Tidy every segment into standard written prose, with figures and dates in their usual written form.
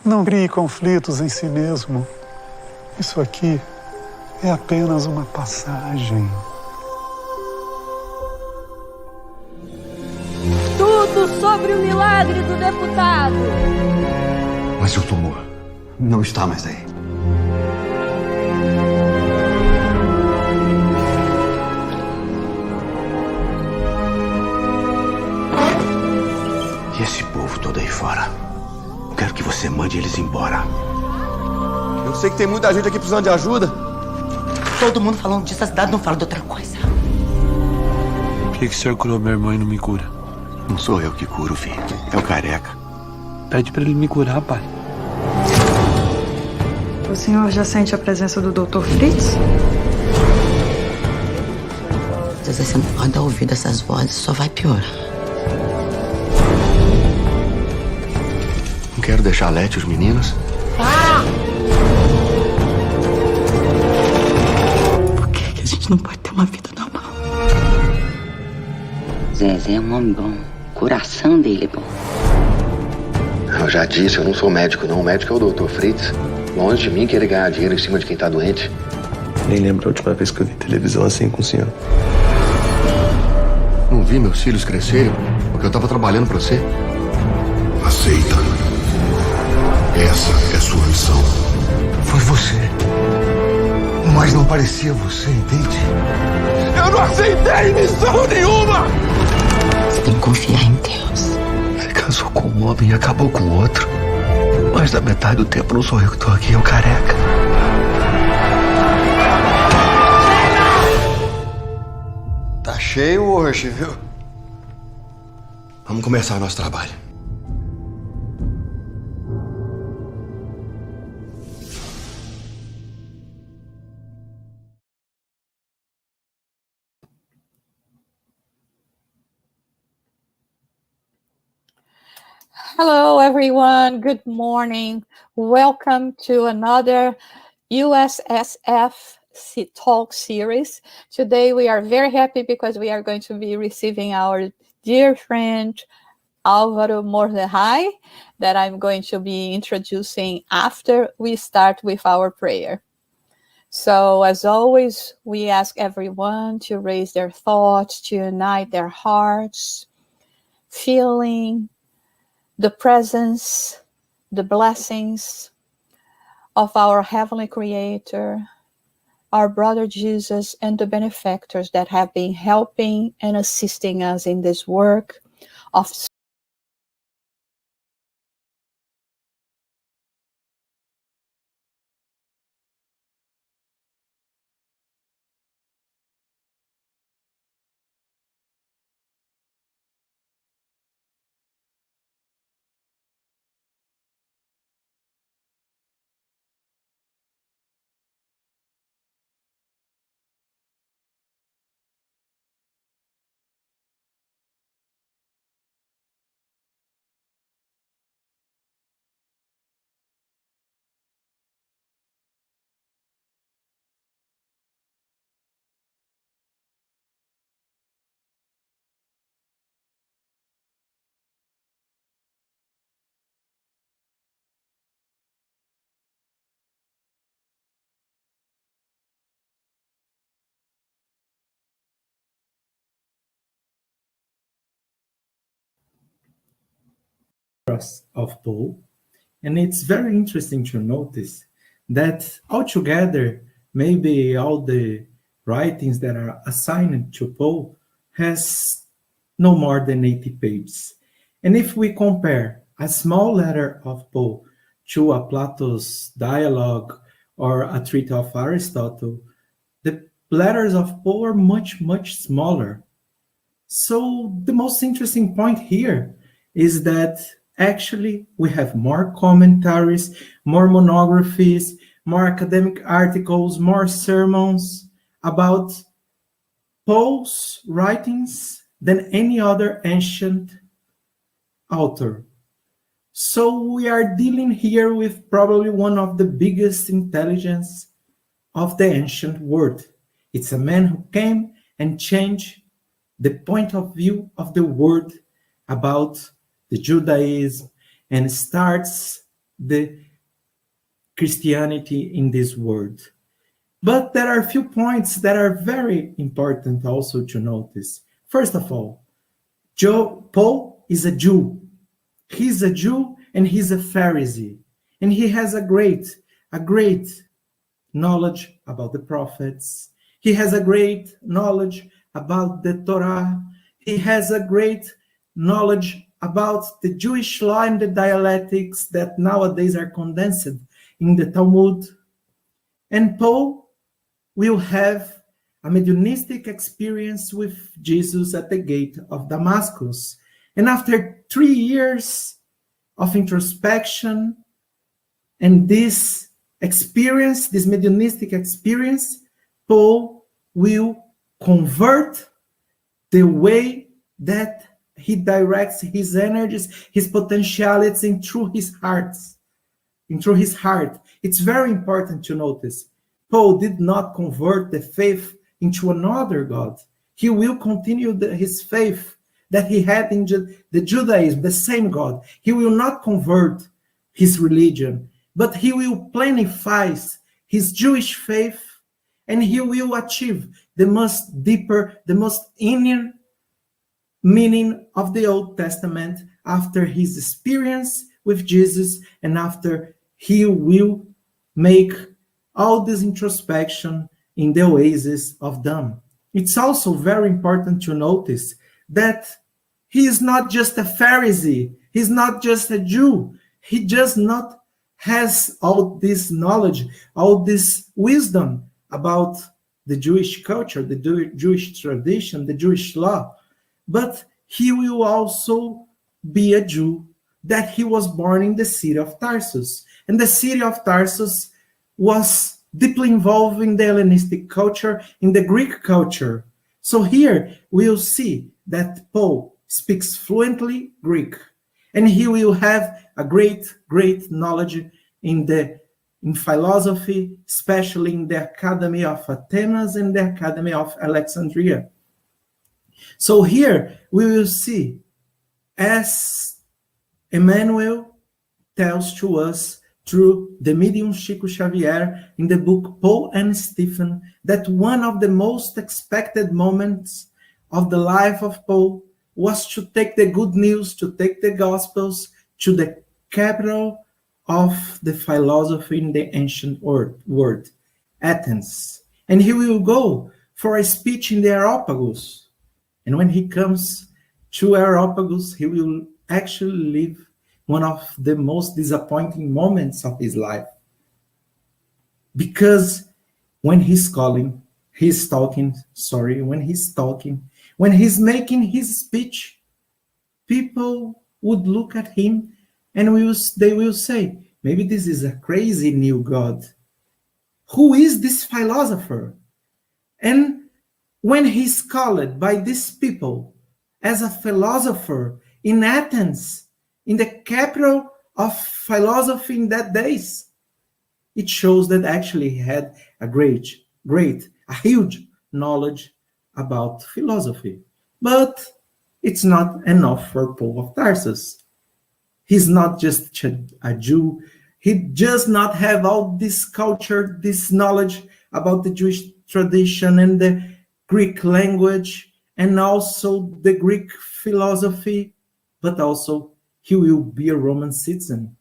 Não crie conflitos em si mesmo. Isso aqui é apenas uma passagem. Tudo sobre o milagre do deputado. Mas o tumor não está mais aí. E esse povo todo aí fora? Quero que você mande eles embora. Eu sei que tem muita gente aqui precisando de ajuda. Todo mundo falando disso, a cidade não fala de outra coisa. Por que o senhor curou meu irmão e não me cura? Não sou eu que curo, filho. É o careca. Pede pra ele me curar, pai. O senhor já sente a presença do Dr. Fritz? Se você não pode dar ouvido a essas vozes, só vai piorar. Não quero deixar a Lete e os meninos. Por que a gente não pode ter uma vida normal? Zezé é um homem bom. O coração dele é bom. Eu já disse, eu não sou médico, não. O médico é o Dr. Fritz. Longe de mim querer ganhar dinheiro em cima de quem tá doente. Nem lembro a última vez que eu vi televisão assim com o senhor. Não vi meus filhos crescerem porque eu tava trabalhando pra você. Aceita. Essa é sua missão. Foi você. Mas não parecia você, entende? Eu não aceitei missão nenhuma! Você tem que confiar em Deus. Você casou com um homem e acabou com o outro. Mais da metade do tempo não sou eu que tô aqui, é o careca. Tá cheio hoje, viu? Vamos começar o nosso trabalho. Hello, everyone. Good morning. Welcome to another USSF Talk series. Today, we are very happy because we are going to be receiving our dear friend, ÁLVARO Mordechai, that I'm going to be introducing after we start with our prayer. So, as always, we ask everyone to raise their thoughts, to unite their hearts, feeling the presence, the blessings of our Heavenly Creator, our brother Jesus, and the benefactors that have been helping and assisting us in this work of of Paul, and it's very interesting to notice that altogether, maybe all the writings that are assigned to Paul has no more than 80 pages. And if we compare a small letter of Paul to a Plato's dialogue or a treatise of Aristotle, the letters of Paul are much, much smaller. So the most interesting point here is that actually we have more commentaries, more monographies, more academic articles, more sermons about Paul's writings than any other ancient author. So we are dealing here with probably one of the biggest intelligence of the ancient world. It's a man who came and changed the point of view of the world about the Judaism and starts the Christianity in this world. But there are a few points that are very important also to notice. First of all, Paul is a Jew. He's a Jew and he's a Pharisee. And he has a great knowledge about the prophets. He has a great knowledge about the Torah. He has a great knowledge about the Jewish law and the dialectics that nowadays are condensed in the Talmud. And Paul will have a mediumistic experience with Jesus at the gate of Damascus. And after 3 years of introspection and this experience, this mediumistic experience, Paul will convert the way that he directs his energies, his potentialities into his heart. It's very important to notice. Paul did not convert the faith into another God. He will continue his faith that he had in the Judaism, the same God. He will not convert his religion, but he will plenify his Jewish faith, and he will achieve the most deeper, the most inner meaning of the Old Testament after his experience with Jesus, and after he will make all this introspection in the oasis of Dam. It's also very important to notice that he is not just a Pharisee, he's not just a Jew, he just not has all this knowledge, all this wisdom about the Jewish culture, the Jewish tradition, the Jewish law, but he will also be a Jew, that he was born in the city of Tarsus. And the city of Tarsus was deeply involved in the Hellenistic culture, in the Greek culture. So here we'll see that Paul speaks fluently Greek, and he will have a great knowledge in philosophy, especially in the Academy of Athens and the Academy of Alexandria. So here we will see, as Emmanuel tells to us through the medium Chico Xavier in the book Paul and Stephen, that one of the most expected moments of the life of Paul was to take the good news, to take the Gospels to the capital of the philosophy in the ancient world, Athens. And he will go for a speech in the Areopagus. And when he comes to Areopagus, he will actually live one of the most disappointing moments of his life. Because when he's talking, when he's making his speech, people would look at him and they will say, maybe this is a crazy new God. Who is this philosopher? And when he's called by these people as a philosopher in Athens, in the capital of philosophy in that days, it shows that actually he had a huge knowledge about philosophy. But it's not enough for Paul of Tarsus. He's not just a Jew. He does not have all this culture, this knowledge about the Jewish tradition and the Greek language, and also the Greek philosophy, but also he will be a Roman citizen.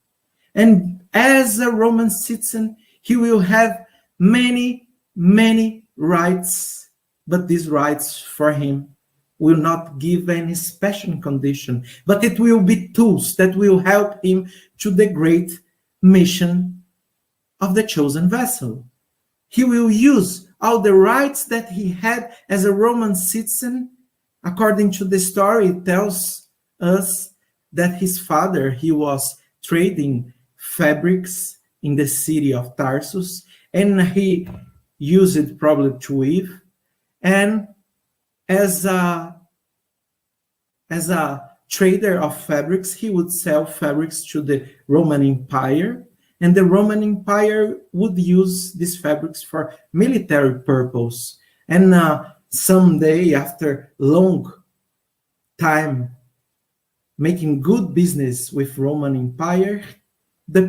And as a Roman citizen, he will have many rights, but these rights for him will not give any special condition, but it will be tools that will help him to the great mission of the chosen vessel. He will use all the rights that he had as a Roman citizen. According to the story, it tells us that his father, he was trading fabrics in the city of Tarsus, and he used it probably to weave. And as a trader of fabrics, he would sell fabrics to the Roman Empire, and the Roman Empire would use these fabrics for military purpose. And someday, after long time making good business with Roman Empire, the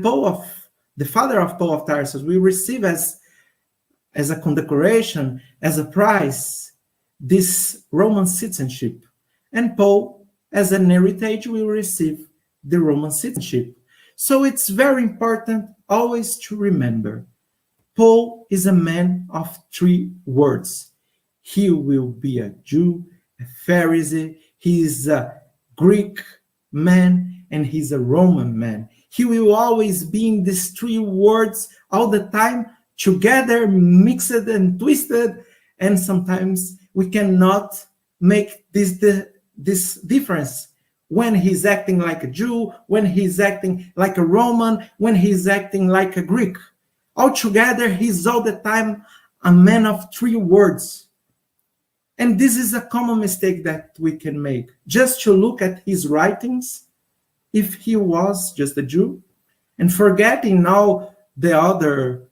father of Paul of Tarsus will receive as a condecoration, as a prize, this Roman citizenship. And Paul, as an heritage, will receive the Roman citizenship. So it's very important always to remember, Paul is a man of 3 words. He will be a Jew, a Pharisee, he is a Greek man, and he's a Roman man. He will always be in these 3 words all the time, together, mixed and twisted, and sometimes we cannot make this difference when he's acting like a Jew, when he's acting like a Roman, when he's acting like a Greek. Altogether, he's all the time a man of 3 words. And this is a common mistake that we can make. Just to look at his writings, if he was just a Jew, and forgetting all the other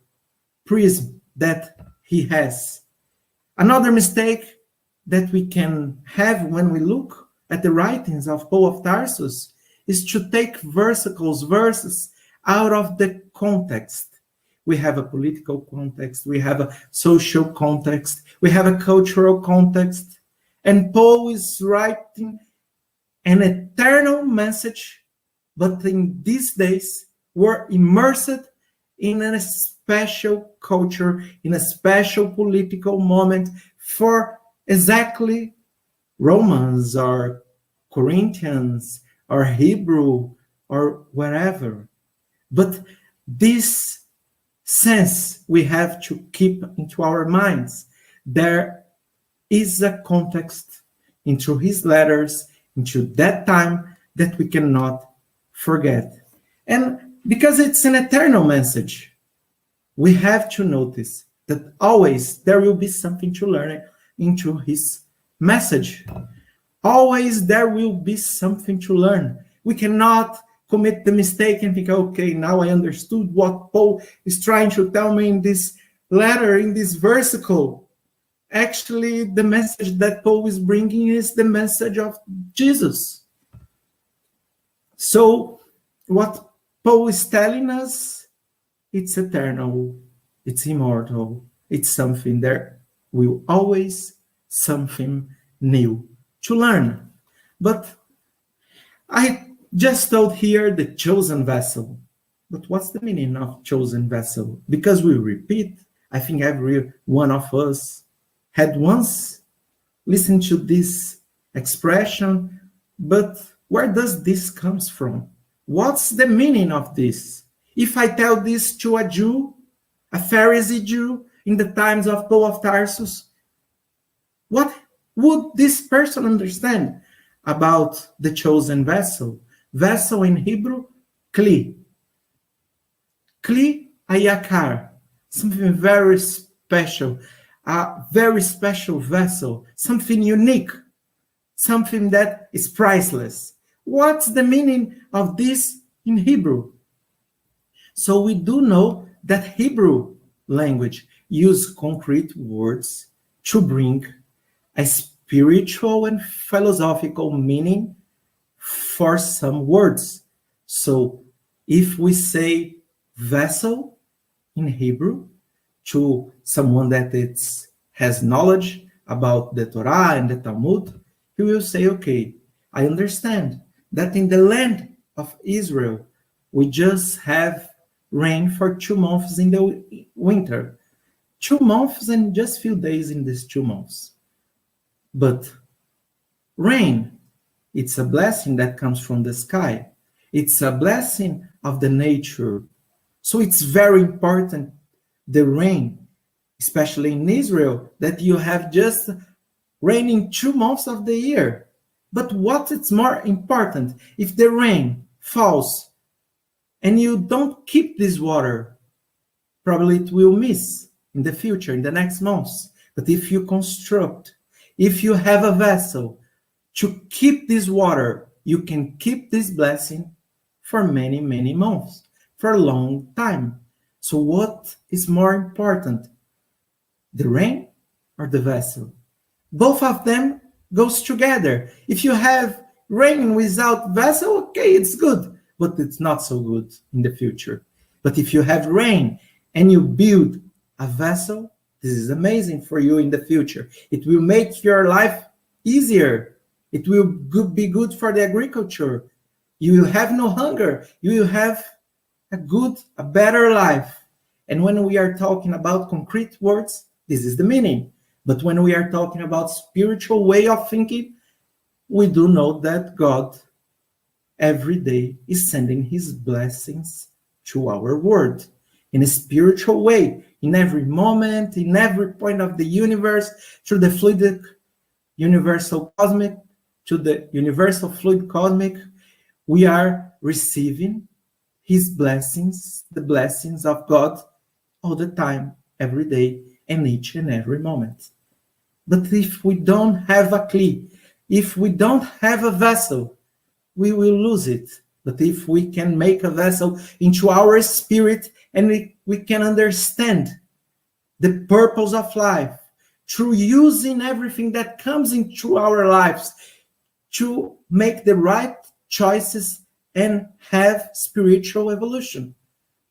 prism that he has. Another mistake that we can have when we look at the writings of Paul of Tarsus is to take verses out of the context. We have a political context, we have a social context, we have a cultural context, and Paul is writing an eternal message, but in these days we're immersed in a special culture, in a special political moment for exactly Romans or Corinthians or Hebrew or wherever. But this sense we have to keep into our minds. There is a context into his letters, into that time that we cannot forget. And because it's an eternal message, we have to notice that always there will be something to learn into his message. Always there will be something to learn. We cannot commit the mistake and think, okay, now I understood what Paul is trying to tell me in this letter, in this versicle. Actually, the message that Paul is bringing is the message of Jesus. So what Paul is telling us, it's eternal, it's immortal, it's something there will always something new to learn. But I just told here the chosen vessel. But what's the meaning of chosen vessel? Because we repeat, I think every one of us had once listened to this expression, but where does this come from? What's the meaning of this? If I tell this to a Jew, a Pharisee Jew, in the times of Paul of Tarsus, what would this person understand about the chosen vessel? Vessel in Hebrew, kli. Kli ayakar, something very special, a very special vessel, something unique, something that is priceless. What's the meaning of this in Hebrew? So we do know that Hebrew language uses concrete words to bring a spiritual and philosophical meaning for some words. So if we say vessel in Hebrew to someone that has knowledge about the Torah and the Talmud, he will say, okay, I understand that in the land of Israel, we just have rain for 2 months in the winter. 2 months and just few days in these 2 months. But rain, it's a blessing that comes from the sky. It's a blessing of the nature. So it's very important, the rain, especially in Israel, that you have just rain in 2 months of the year. But what is more important, if the rain falls and you don't keep this water, probably it will miss in the future, in the next months. But if you construct, if you have a vessel to keep this water, you can keep this blessing for many, many months, for a long time. So what is more important, the rain or the vessel? Both of them goes together. If you have rain without vessel, okay, it's good. but it's not so good in the future. But if you have rain and you build a vessel, this is amazing for you in the future. It will make your life easier. It will be good for the agriculture. You will have no hunger. You will have a better life. And when we are talking about concrete words, this is the meaning. But when we are talking about spiritual way of thinking, we do know that God every day is sending his blessings to our world in a spiritual way, in every moment, in every point of the universe, through the fluidic universal cosmic, to the universal fluid cosmic, we are receiving his blessings, the blessings of God all the time, every day, and each and every moment. But if we don't have a key, if we don't have a vessel, we will lose it. But if we can make a vessel into our spirit and we can understand the purpose of life through using everything that comes into our lives to make the right choices and have spiritual evolution,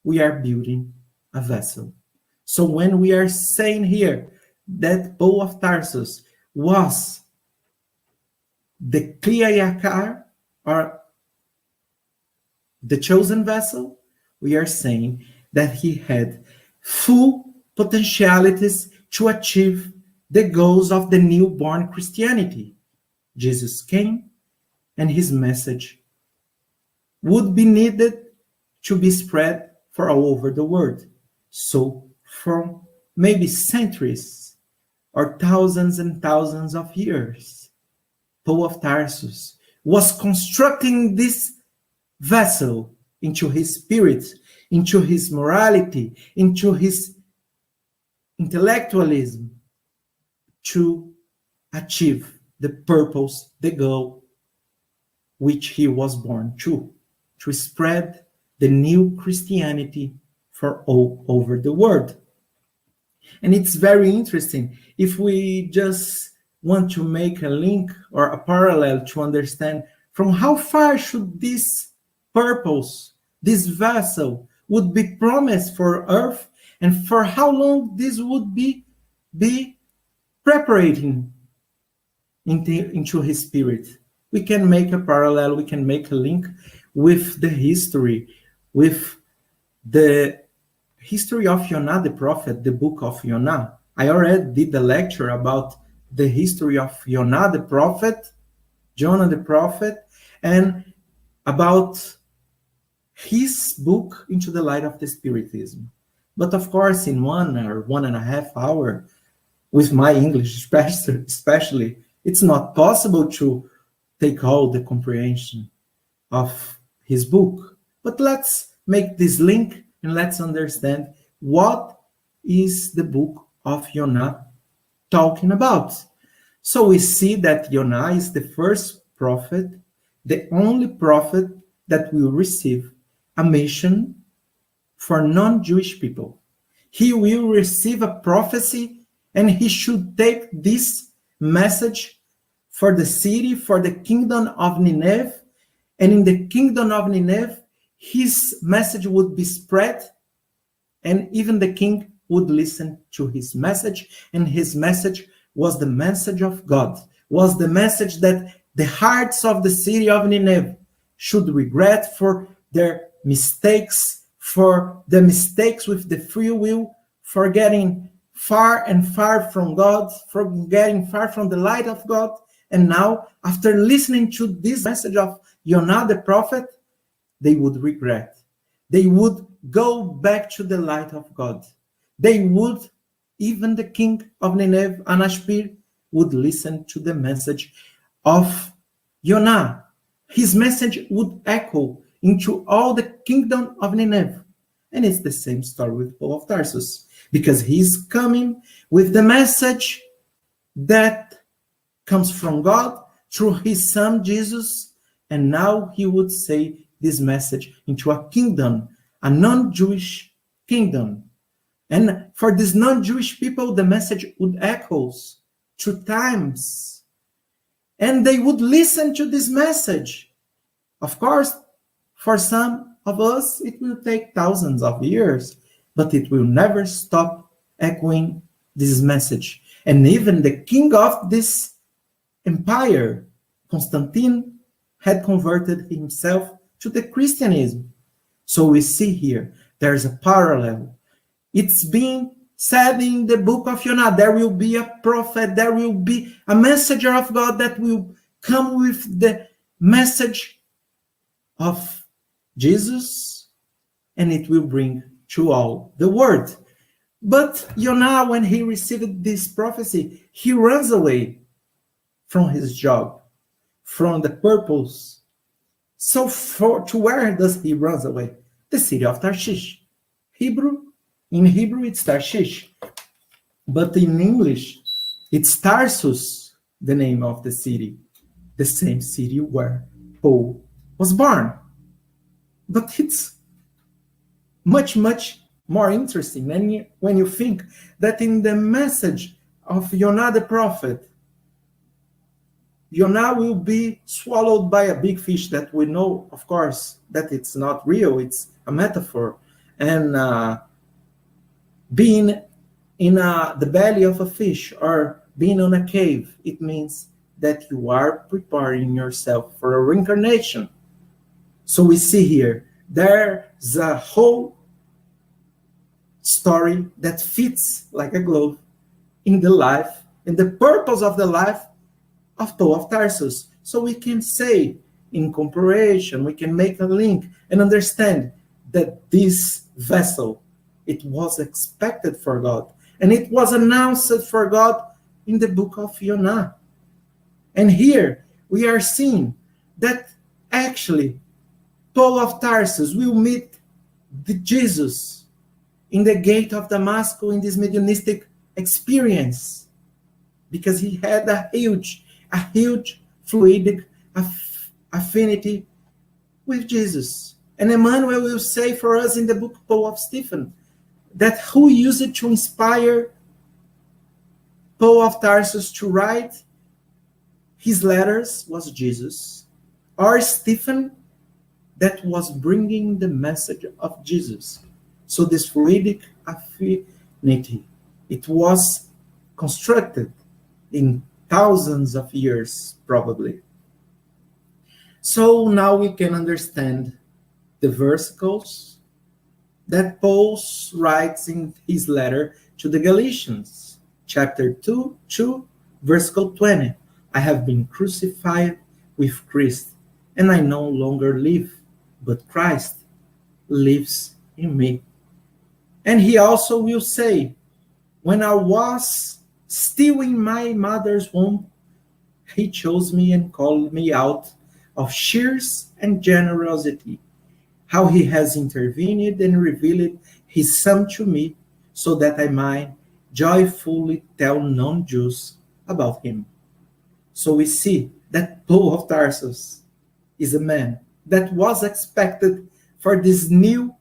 we are building a vessel. So when we are saying here that Paul of Tarsus was the Kliya Yakar, or the chosen vessel, we are saying that he had full potentialities to achieve the goals of the newborn Christianity. Jesus came, and his message would be needed to be spread for all over the world. So from maybe centuries or thousands and thousands of years, Paul of Tarsus was constructing this vessel into his spirit, into his morality, into his intellectualism, to achieve the purpose, the goal which he was born to spread the new Christianity for all over the world. And it's very interesting. If we just want to make a link or a parallel to understand from how far should this purpose, this vessel, would be promised for earth, and for how long this would be preparating into his spirit, we can make a parallel, we can make a link with the history, with the history of Jonah the prophet, the book of Jonah. I already did a lecture about the history of Jonah the prophet, and about his book, Into the Light of the Spiritism. But of course, in 1 or 1.5 hours, with my English especially, it's not possible to take all the comprehension of his book. But let's make this link and let's understand what is the book of Jonah talking about. So we see that Jonah is the first prophet, the only prophet that will receive a mission for non-Jewish people. He will receive a prophecy, and he should take this message for the city, for the kingdom of Nineveh. And in the kingdom of Nineveh, his message would be spread, and even the king would listen to his message. And his message was the message of God, was the message that the hearts of the city of Nineveh should regret for their mistakes, for the mistakes with the free will, for getting far and far from God, for getting far from the light of God. And now, after listening to this message of Jonah the prophet, they would regret. They would go back to the light of God. They would, even the king of Nineveh, Anashpir, would listen to the message of Jonah. His message would echo into all the kingdom of Nineveh. And it's the same story with Paul of Tarsus, because he's coming with the message that comes from God through his son Jesus, and now he would say this message into a kingdom, a non-Jewish kingdom. And for these non-Jewish people, the message would echo through times, and they would listen to this message. Of course, For some of us, it will take thousands of years, but it will never stop echoing this message. And even the king of this empire, Constantine, had converted himself to the Christianism. So we see here, there's a parallel. It's being said in the book of Jonah, there will be a prophet, there will be a messenger of God that will come with the message of Jesus, and it will bring to all the world. But Jonah, when he received this prophecy, he runs away from his job, from the purpose. So to where does he run away? The city of Tarshish. In Hebrew, it's Tarshish. But in English, it's Tarsus, the name of the city. The same city where Paul was born. But it's much, much more interesting when you think that in the message of Jonah the prophet, Jonah will be swallowed by a big fish that we know, of course, that it's not real, it's a metaphor. And being in the belly of a fish or being on a cave, it means that you are preparing yourself for a reincarnation. So we see here, there's a whole story that fits like a glove in the life, in the purpose of the life of Paul of Tarsus. So we can say, in comparison, we can make a link and understand that this vessel, it was expected for God, and it was announced for God in the book of Jonah. And here we are seeing that actually Paul of Tarsus will meet Jesus in the gate of Damascus in this mediumistic experience, because he had a huge fluidic affinity with Jesus. And Emmanuel will say for us in the book Paul of Stephen that who used it to inspire Paul of Tarsus to write his letters was Jesus, or Stephen, that was bringing the message of Jesus. So this fluidic affinity, it was constructed in thousands of years, probably. So now we can understand the versicles that Paul writes in his letter to the Galatians, chapter 2, versicle 20. I have been crucified with Christ, and I no longer live, but Christ lives in me. And he also will say, when I was still in my mother's womb, he chose me and called me out of sheers and generosity, how he has intervened and revealed his son to me, so that I might joyfully tell non-Jews about him. So we see that Paul of Tarsus is a man that was expected for this new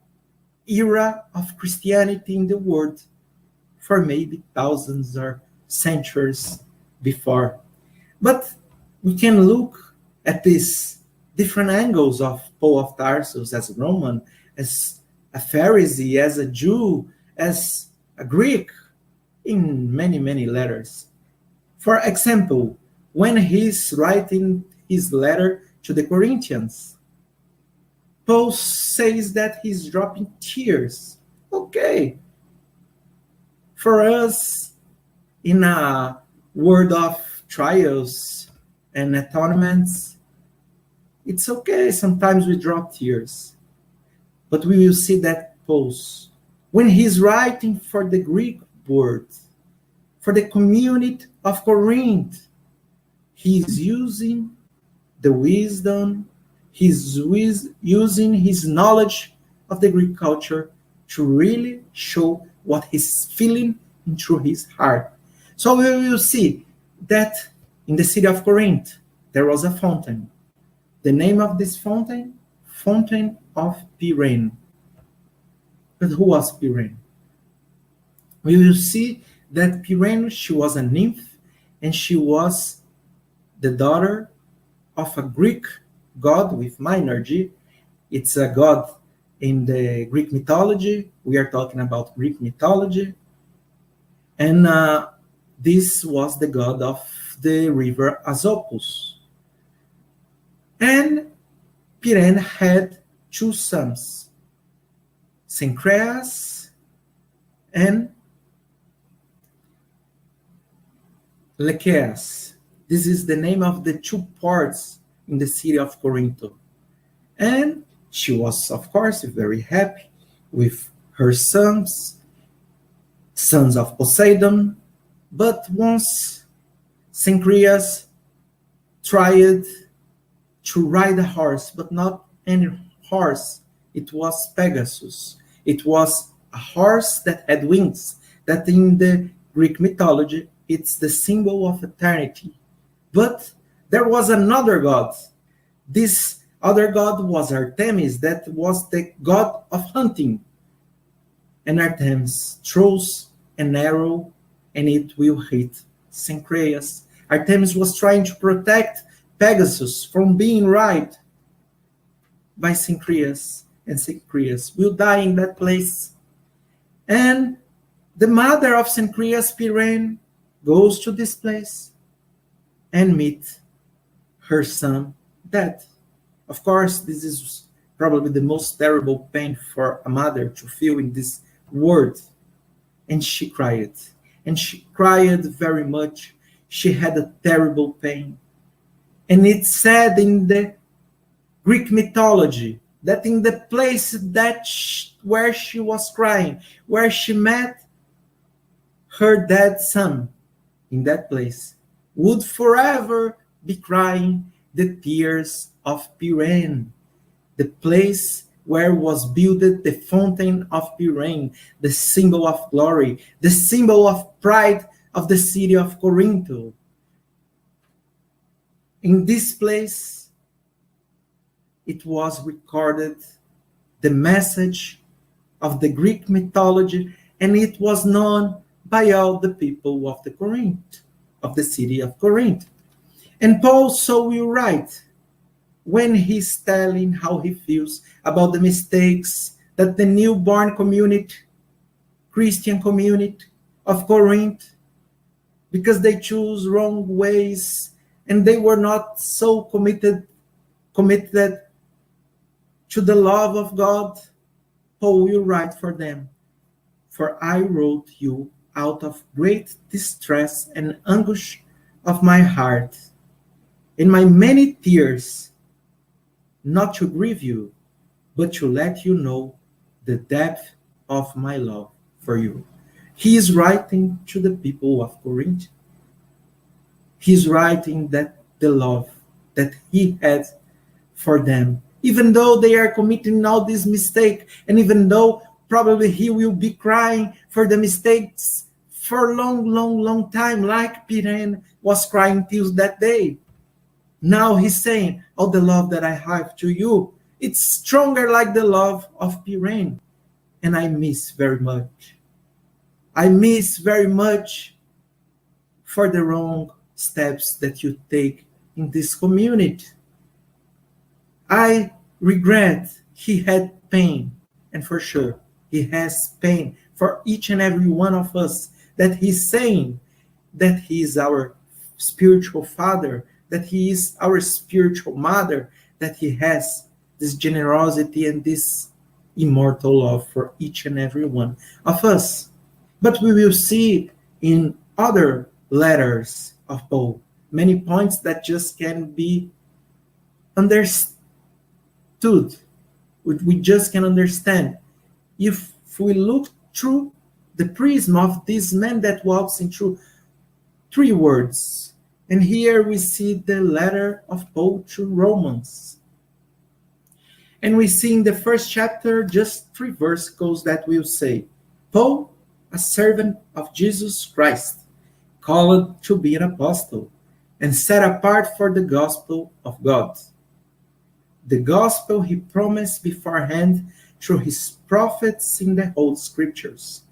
era of Christianity in the world for maybe thousands or centuries before. But we can look at these different angles of Paul of Tarsus as a Roman, as a Pharisee, as a Jew, as a Greek, in many, many letters. For example, when he's writing his letter to the Corinthians, Paul says that he's dropping tears. Okay. For us, in a world of trials and atonements, it's okay. Sometimes we drop tears. But we will see that Paul, when he's writing for the Greek world, for the community of Corinth, he's using the wisdom, he's using his knowledge of the Greek culture to really show what he's feeling through his heart. So we will see that in the city of Corinth, there was a fountain. The name of this fountain, Fountain of Pirene. But who was Pirene? We will see that Pirene, she was a nymph, and she was the daughter of a Greek god with minor G. It's a god in the Greek mythology. We are talking about Greek mythology. And this was the god of the river Asopus. And Pyrene had two sons, Cencreas and Lecheas. This is the name of the two ports in the city of Corinth. And she was, of course, very happy with her sons of Poseidon. But once Cencreas tried to ride a horse, but not any horse. It was Pegasus. It was a horse that had wings, that in the Greek mythology, it's the symbol of eternity. But there was another god. This other god was Artemis, that was the god of hunting. And Artemis throws an arrow, and it will hit Cencreas. Artemis was trying to protect Pegasus from being ridden by Cencreas, and Cencreas will die in that place. And the mother of Cencreas, Pyrene, goes to this place and meets her son dead. Of course, this is probably the most terrible pain for a mother to feel in this world. And she cried. And she cried very much. She had a terrible pain. And it's said in the Greek mythology that in the place that where she was crying, where she met her dead son, in that place, would forever be crying the tears of Pyrene, the place where was built the fountain of Pyrene, the symbol of glory, the symbol of pride of the city of Corinth. In this place, it was recorded the message of the Greek mythology, and it was known by all the people of the Corinth, of the city of Corinth. And Paul so will write when he's telling how he feels about the mistakes that the newborn community, Christian community of Corinth, because they choose wrong ways and they were not so committed to the love of God, Paul will write for them, "For I wrote you out of great distress and anguish of my heart, in my many tears, not to grieve you, but to let you know the depth of my love for you." He is writing to the people of Corinth. He's writing that the love that he had for them, even though they are committing all this mistake, and even though probably he will be crying for the mistakes for a long time, like Pyrene was crying till that day. Now he's saying, "Oh, the love that I have to you, it's stronger like the love of Pyrene, and I miss very much. I miss very much for the wrong steps that you take in this community. I regret." He had pain, and for sure, he has pain for each and every one of us, that he's saying that he is our spiritual father, that he is our spiritual mother, that he has this generosity and this immortal love for each and every one of us. But we will see in other letters of Paul many points that just can be understood. We just can understand if we look through the prism of this man that walks into three words. And here we see the letter of Paul to Romans. And we see in the first chapter just 3 verses that will say, "Paul, a servant of Jesus Christ, called to be an apostle, and set apart for the gospel of God. The gospel he promised beforehand through his prophets in the Holy Scriptures,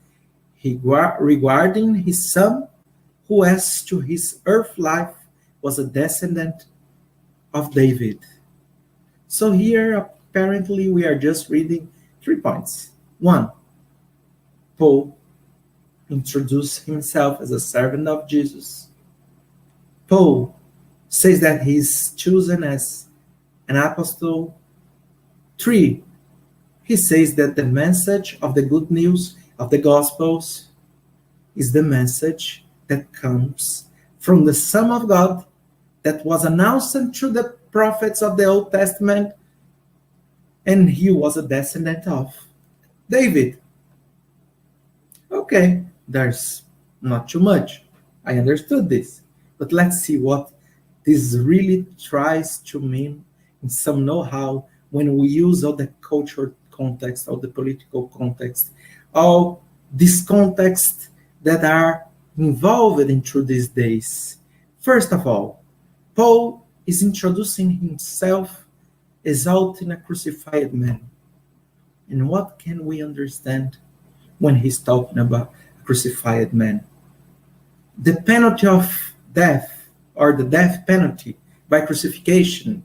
regarding his son, who as to his earth life was a descendant of David." So here apparently we are just reading 3 points. 1, Paul introduced himself as a servant of Jesus. Paul says that he's chosen as an apostle. 3, he says that the message of the good news of the Gospels is the message that comes from the Son of God that was announced through the prophets of the Old Testament, and he was a descendant of David. Okay, there's not too much. I understood this. But let's see what this really tries to mean in some know-how when we use all the cultural context, all the political context, all these contexts that are involved into these days. First of all, Paul is introducing himself, exalting a crucified man. And what can we understand when he's talking about a crucified man? The penalty of death, or the death penalty by crucifixion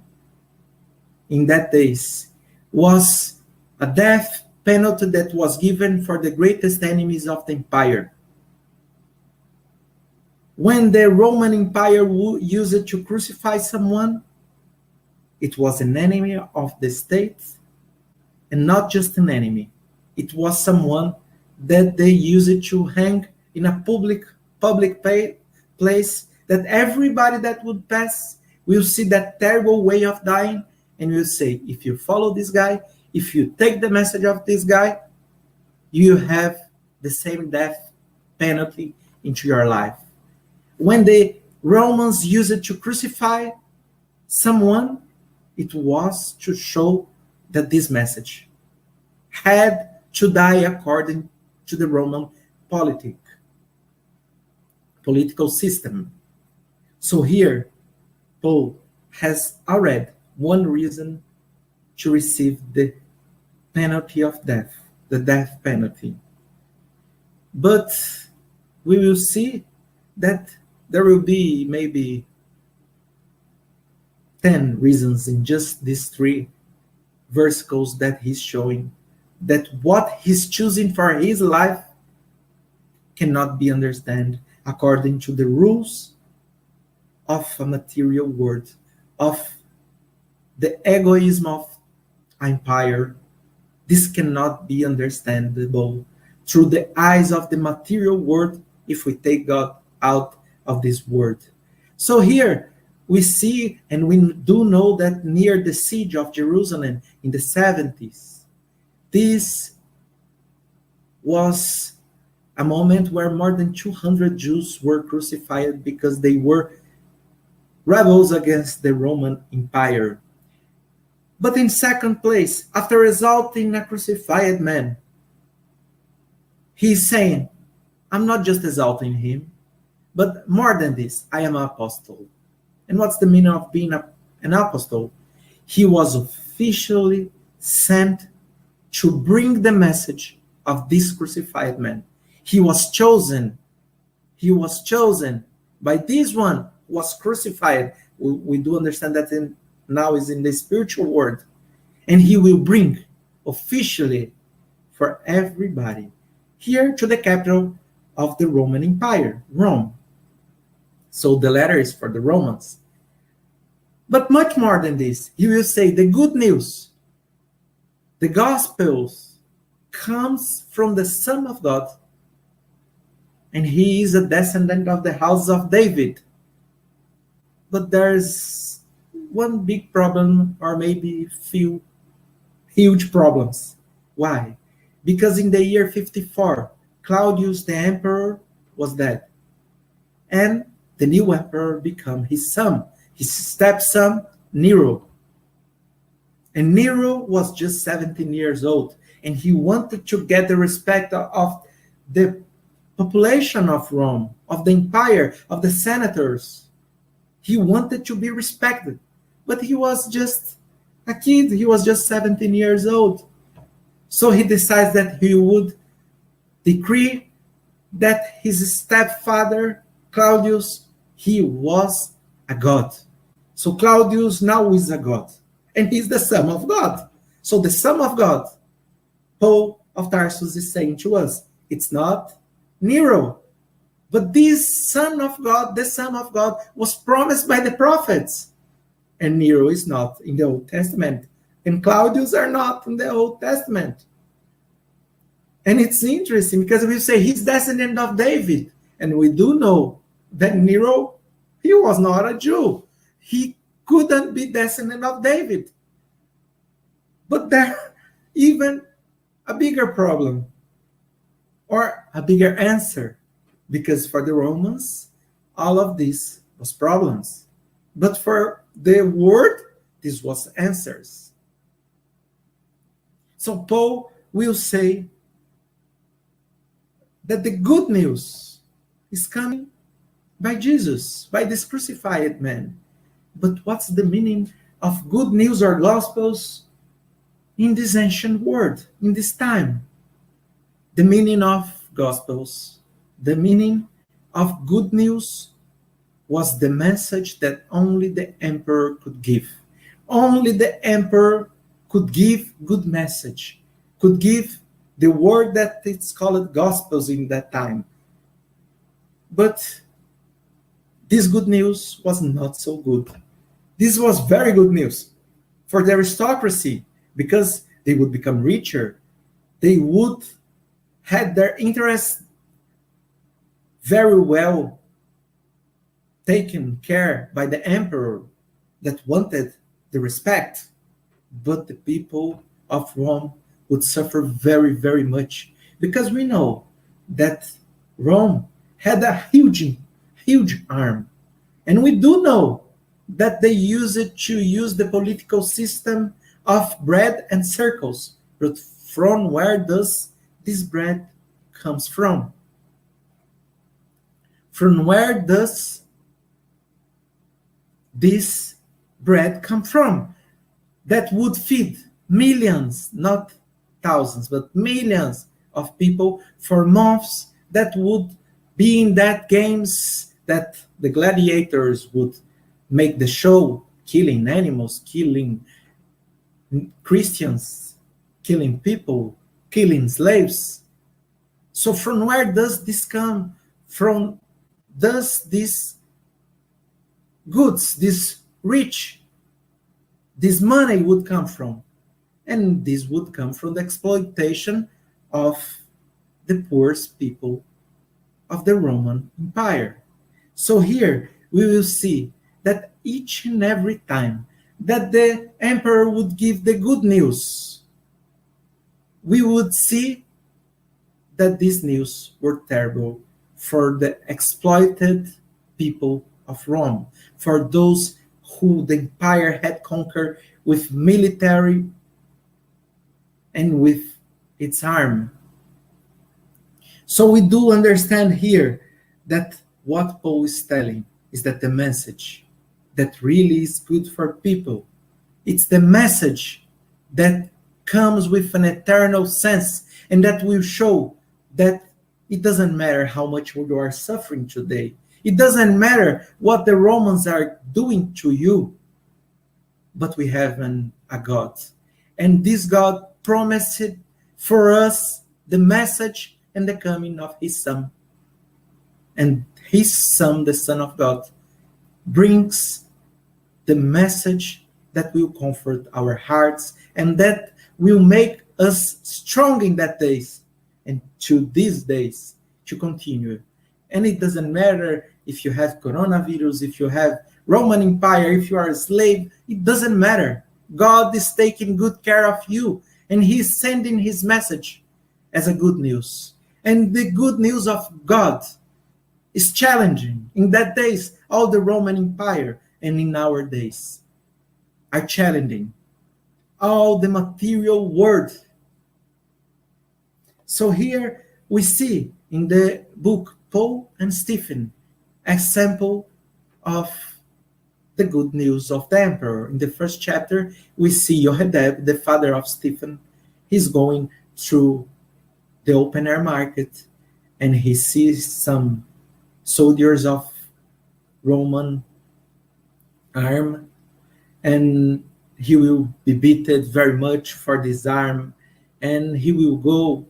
in that days, was a death penalty that was given for the greatest enemies of the empire. When the Roman Empire used it to crucify someone, it was an enemy of the state, and not just an enemy. It was someone that they used it to hang in a public place, that everybody that would pass will see that terrible way of dying and will say, if you follow this guy, if you take the message of this guy, you have the same death penalty into your life. When the Romans used it to crucify someone, it was to show that this message had to die according to the Roman political system. So here, Paul has already one reason to receive the penalty of death, the death penalty. But we will see that there will be maybe 10 reasons in just these 3 versicles that he's showing that what he's choosing for his life cannot be understood according to the rules of a material world, of the egoism of empire. This cannot be understandable through the eyes of the material world if we take God out of this world. So here we see, and we do know that near the siege of Jerusalem in the 70s, this was a moment where more than 200 Jews were crucified because they were rebels against the Roman Empire. But in second place, after exalting a crucified man, he's saying, I'm not just exalting him, but more than this, I am an apostle. And what's the meaning of being an apostle? He was officially sent to bring the message of this crucified man. He was chosen. He was chosen by this one who was crucified. We do understand that now is in the spiritual world. And he will bring officially for everybody here to the capital of the Roman Empire, Rome. So the letter is for the Romans. But much more than this, he will say the good news, the Gospels, comes from the Son of God, and he is a descendant of the house of David. But there's one big problem, or maybe few huge problems. Why? Because in the year 54, Claudius the emperor was dead, and the new emperor became his son, his stepson, Nero. And Nero was just 17 years old, and he wanted to get the respect of the population of Rome, of the empire, of the senators. He wanted to be respected, but he was just a kid. He was just 17 years old. So he decides that he would decree that his stepfather, Claudius, he was a god. So Claudius now is a god, and he's the son of God. So the Son of God, Paul of Tarsus is saying to us, it's not Nero, but this Son of God, the Son of God, was promised by the prophets. And Nero is not in the Old Testament. And Claudius are not in the Old Testament. And it's interesting because we say he's descendant of David. And we do know that Nero, he was not a Jew. He couldn't be descendant of David. But there's even a bigger problem or a bigger answer, because for the Romans, all of this was problems. But for the word, this was answers. So Paul will say that the good news is coming by Jesus, by this crucified man. But what's the meaning of good news or gospels in this ancient world, in this time? The meaning of gospels, the meaning of good news was the message that only the emperor could give. Only the emperor could give good message, could give the word that it's called gospels in that time. But this good news was not so good. This was very good news for the aristocracy, because they would become richer. They would have their interests very well taken care by the emperor that wanted the respect. But the people of Rome would suffer very, very much, because we know that Rome had a huge arm. And we do know that they use it to use the political system of bread and circles. But from where does this bread comes from? From where does this bread come from that would feed millions, not thousands, but millions of people for months, that would be in that games that the gladiators would make the show, killing animals, killing Christians, killing people, killing slaves. So from where does this come from? Does this goods, this rich, this money would come from? And this would come from the exploitation of the poorest people of the Roman Empire. So here we will see that each and every time that the emperor would give the good news, we would see that these news were terrible for the exploited people of Rome, for those who the empire had conquered with military and with its arm. So we do understand here that what Paul is telling is that the message that really is good for people, it's the message that comes with an eternal sense, and that will show that it doesn't matter how much you are suffering today. It doesn't matter what the Romans are doing to you, but we have a God. And this God promised for us the message and the coming of his Son. And his Son, the Son of God, brings the message that will comfort our hearts and that will make us strong in that days and to these days to continue. And it doesn't matter if you have coronavirus, if you have Roman Empire, if you are a slave, it doesn't matter. God is taking good care of you, and he's sending his message as a good news. And the good news of God is challenging. In that days, all the Roman Empire, and in our days, are challenging all the material world. So here we see in the book Paul and Stephen, example of the good news of the emperor. In the first chapter, we see Yohedeb, the father of Stephen. He's going through the open air market, and he sees some soldiers of Roman arm, and he will be beaten very much for this arm, and he will go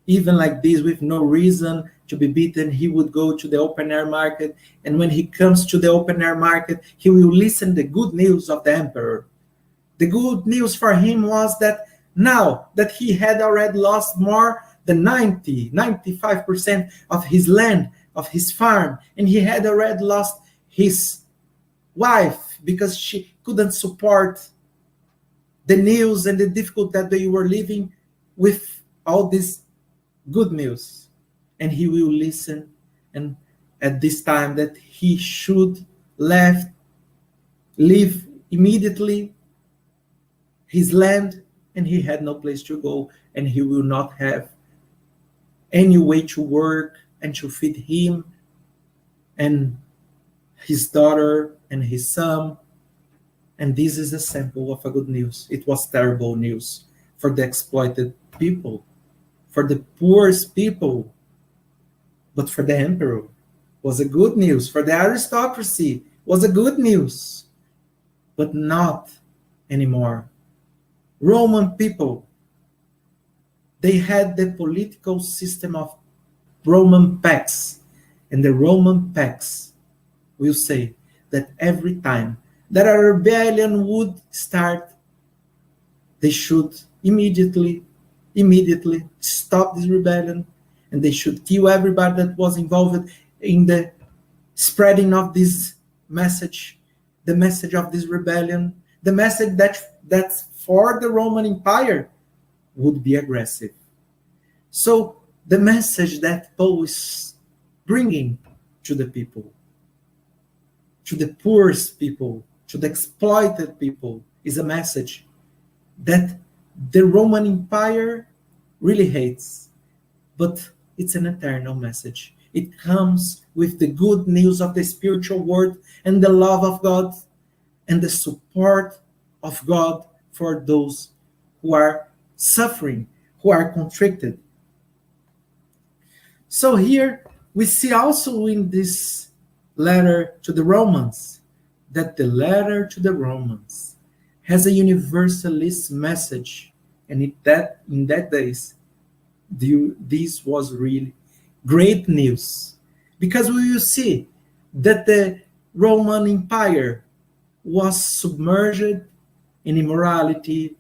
even like this with no reason to be beaten. He would go to the open air market, and when he comes to the open air market, he will listen the good news of the emperor. The good news for him was that now that he had already lost more than 95% of his land, of his farm, and he had already lost his wife because she couldn't support the news and the difficulty that they were living with all this good news. And he will listen, and at this time that he should leave immediately his land, and he had no place to go, and he will not have any way to work and to feed him and his daughter and his son. And this is a sample of a good news. It was terrible news for the exploited people, for the poorest people, but for the emperor was a good news. For the aristocracy was a good news, but not anymore. Roman people, they had the political system of Roman pax, and the Roman pax will say that every time that a rebellion would start, they should immediately stop this rebellion, and they should kill everybody that was involved in the spreading of this message, the message of this rebellion, the message that for the Roman Empire would be aggressive. So the message that Paul is bringing to the people, to the poorest people, to the exploited people, is a message that the Roman Empire really hates, but it's an eternal message. It comes with the good news of the spiritual world and the love of God and the support of God for those who are suffering, who are contricted. So here we see also in this letter to the Romans that the letter to the Romans has a universalist message, and in that days this was really great news, because we will see that the Roman Empire was submerged in immorality,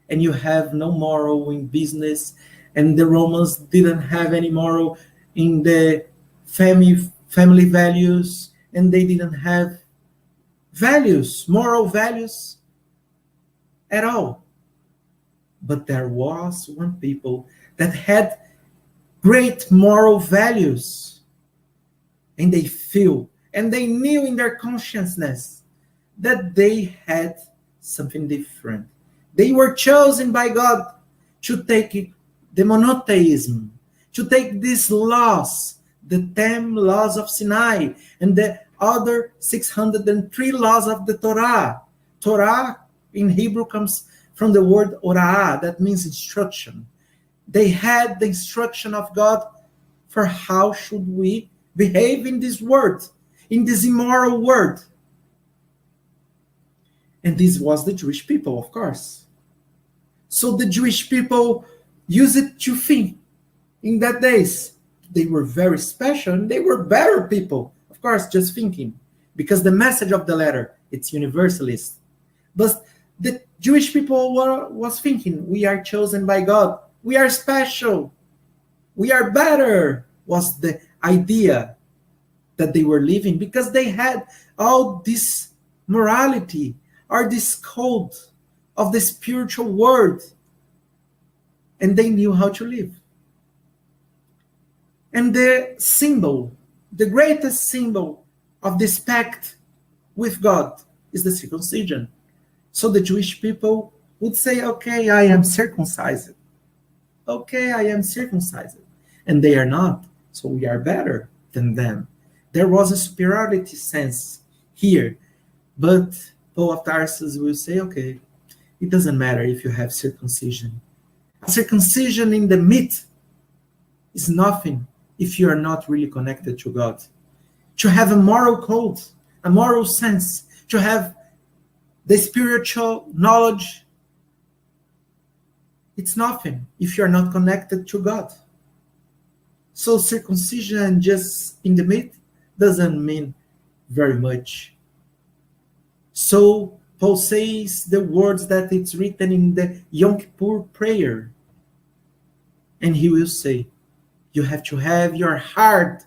and you have no moral in business, and the Romans didn't have any moral in the family values, and they didn't have moral values at all. But there was one people that had great moral values, and they feel, and they knew in their consciousness that they had something different. They were chosen by God to take the monotheism, to take these laws, the 10 laws of Sinai, and the other 603 laws of the Torah. Torah in Hebrew comes from the word orah, that means instruction. They had the instruction of God for how should we behave in this world, in this immoral world. And this was the Jewish people, of course. So the Jewish people used it to think in that days. They were very special, and they were better people, of course, just thinking, because the message of the letter, it's universalist. But the Jewish people was thinking, we are chosen by God, we are special, we are better, was the idea that they were living, because they had all this morality, or this code of the spiritual world, and they knew how to live. And the symbol, the greatest symbol of this pact with God is the circumcision. So the Jewish people would say, okay, I am circumcised. Okay, I am circumcised. And they are not, so we are better than them. There was a superiority sense here, but Paul of Tarsus will say, okay, it doesn't matter if you have circumcision. A circumcision in the meat is nothing if you are not really connected to God. To have a moral code, a moral sense, to have the spiritual knowledge, it's nothing if you're not connected to God. So circumcision just in the meat doesn't mean very much. So Paul says the words that it's written in the Yom Kippur prayer. And he will say, you have to have your heart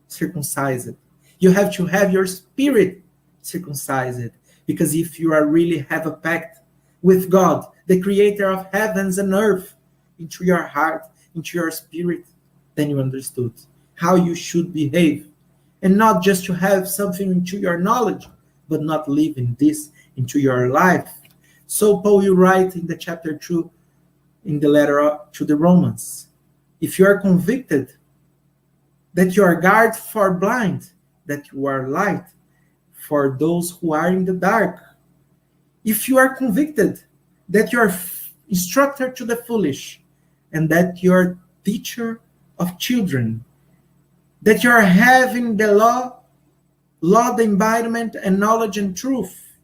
circumcised. You have to have your spirit circumcised. Because if you are really have a pact with God, the creator of heavens and earth, into your heart, into your spirit, then you understood how you should behave. And not just to have something into your knowledge, but not living this into your life. So Paul will write in the chapter 2, in the letter to the Romans, if you are convicted that you are guarded for blind, that you are light for those who are in the dark. If you are convicted that you are instructor to the foolish, and that you are teacher of children, that you are having the law, the environment, and knowledge and truth,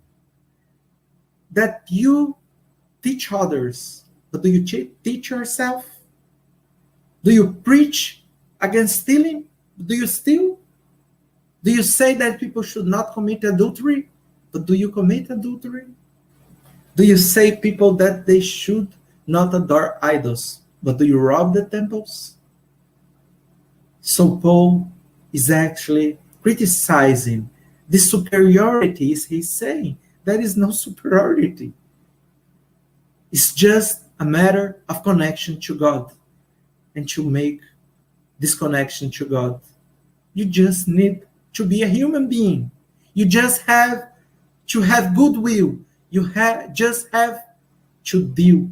that you teach others, but do you teach yourself? Do you preach against stealing? Do you steal? Do you say that people should not commit adultery? But do you commit adultery? Do you say people that they should not adore idols? But do you rob the temples? So Paul is actually criticizing the superiority. He's saying there is no superiority. It's just a matter of connection to God. And to make this connection to God, you just need to be a human being. You just have to have goodwill. You just have to deal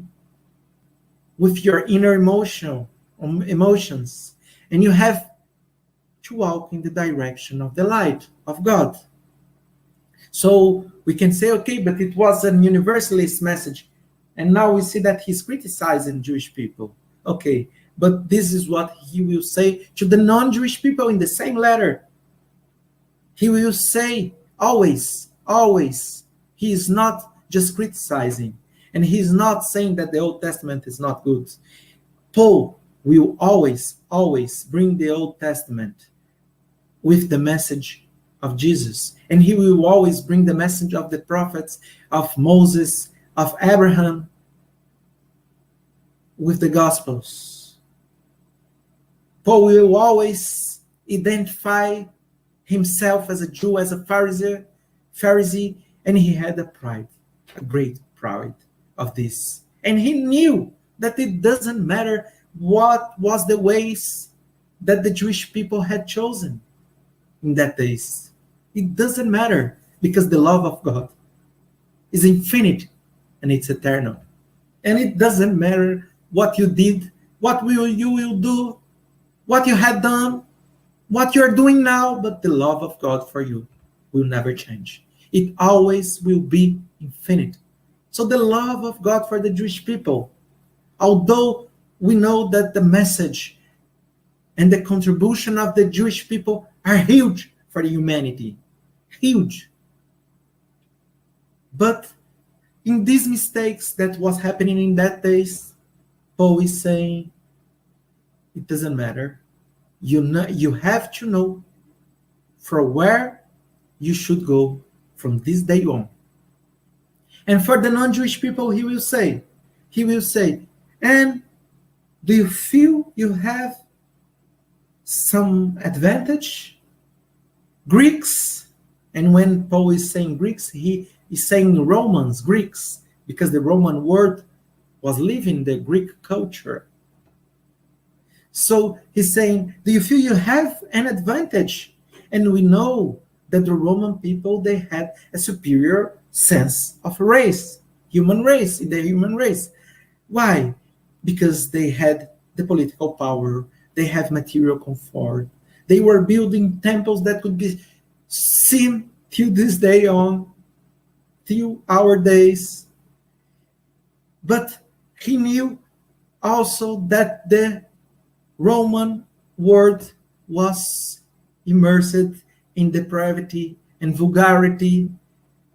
with your inner emotions. And you have to walk in the direction of the light of God. So we can say, okay, but it was a universalist message. And now we see that he's criticizing Jewish people. Okay, but this is what he will say to the non-Jewish people in the same letter. He will say always, always. He is not just criticizing. And he is not saying that the Old Testament is not good. Paul will always, always bring the Old Testament with the message of Jesus. And he will always bring the message of the prophets, of Moses, of Abraham, with the Gospels. Paul will always identify himself as a Jew, as a Pharisee, and he had a pride, a great pride of this. And he knew that it doesn't matter what was the ways that the Jewish people had chosen in that days. It doesn't matter, because the love of God is infinite and it's eternal. And it doesn't matter what you did, what you will do, what you had done, what you're doing now, but the love of God for you will never change. It always will be infinite. So the love of God for the Jewish people, although we know that the message and the contribution of the Jewish people are huge for the humanity, huge. But in these mistakes that was happening in that days, Paul is saying, it doesn't matter. You have to know from where you should go from this day on. And for the non-Jewish people, he will say, and do you feel you have some advantage? Greeks, and when Paul is saying Greeks, he is saying Romans, Greeks, because the Roman word was living the Greek culture. So he's saying, do you feel you have an advantage? And we know that the Roman people, they had a superior sense of race, human race, in the human race. Why? Because they had the political power, they have material comfort, they were building temples that could be seen till this day on, till our days. But he knew also that the Roman world was immersed in depravity and vulgarity,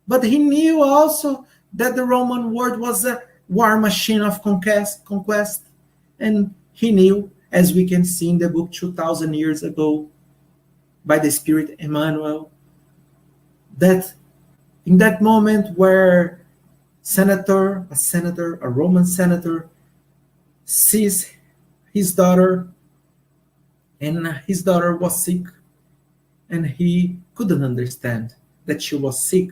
But he knew also that the Roman world was a war machine of conquest. And he knew, as we can see in the book 2,000 years ago, by the Spirit Emmanuel, that in that moment where a Roman senator, sees his daughter, and his daughter was sick, and he couldn't understand that she was sick,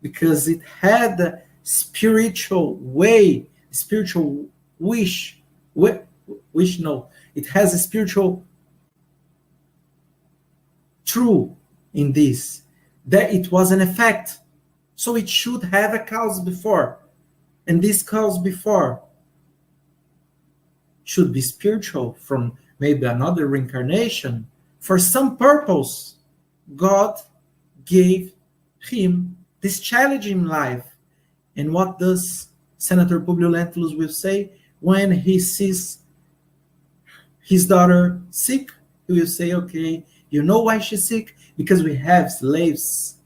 because it had a spiritual way, spiritual wish, no, it has a spiritual truth in this, that it was an effect. So it should have a cause before. And this cause before should be spiritual, from maybe another reincarnation. For some purpose, God gave him this challenging life. And what does Senator Publio Lentulus will say when he sees his daughter sick? He will say, okay, you know why she's sick? Because we have slaves.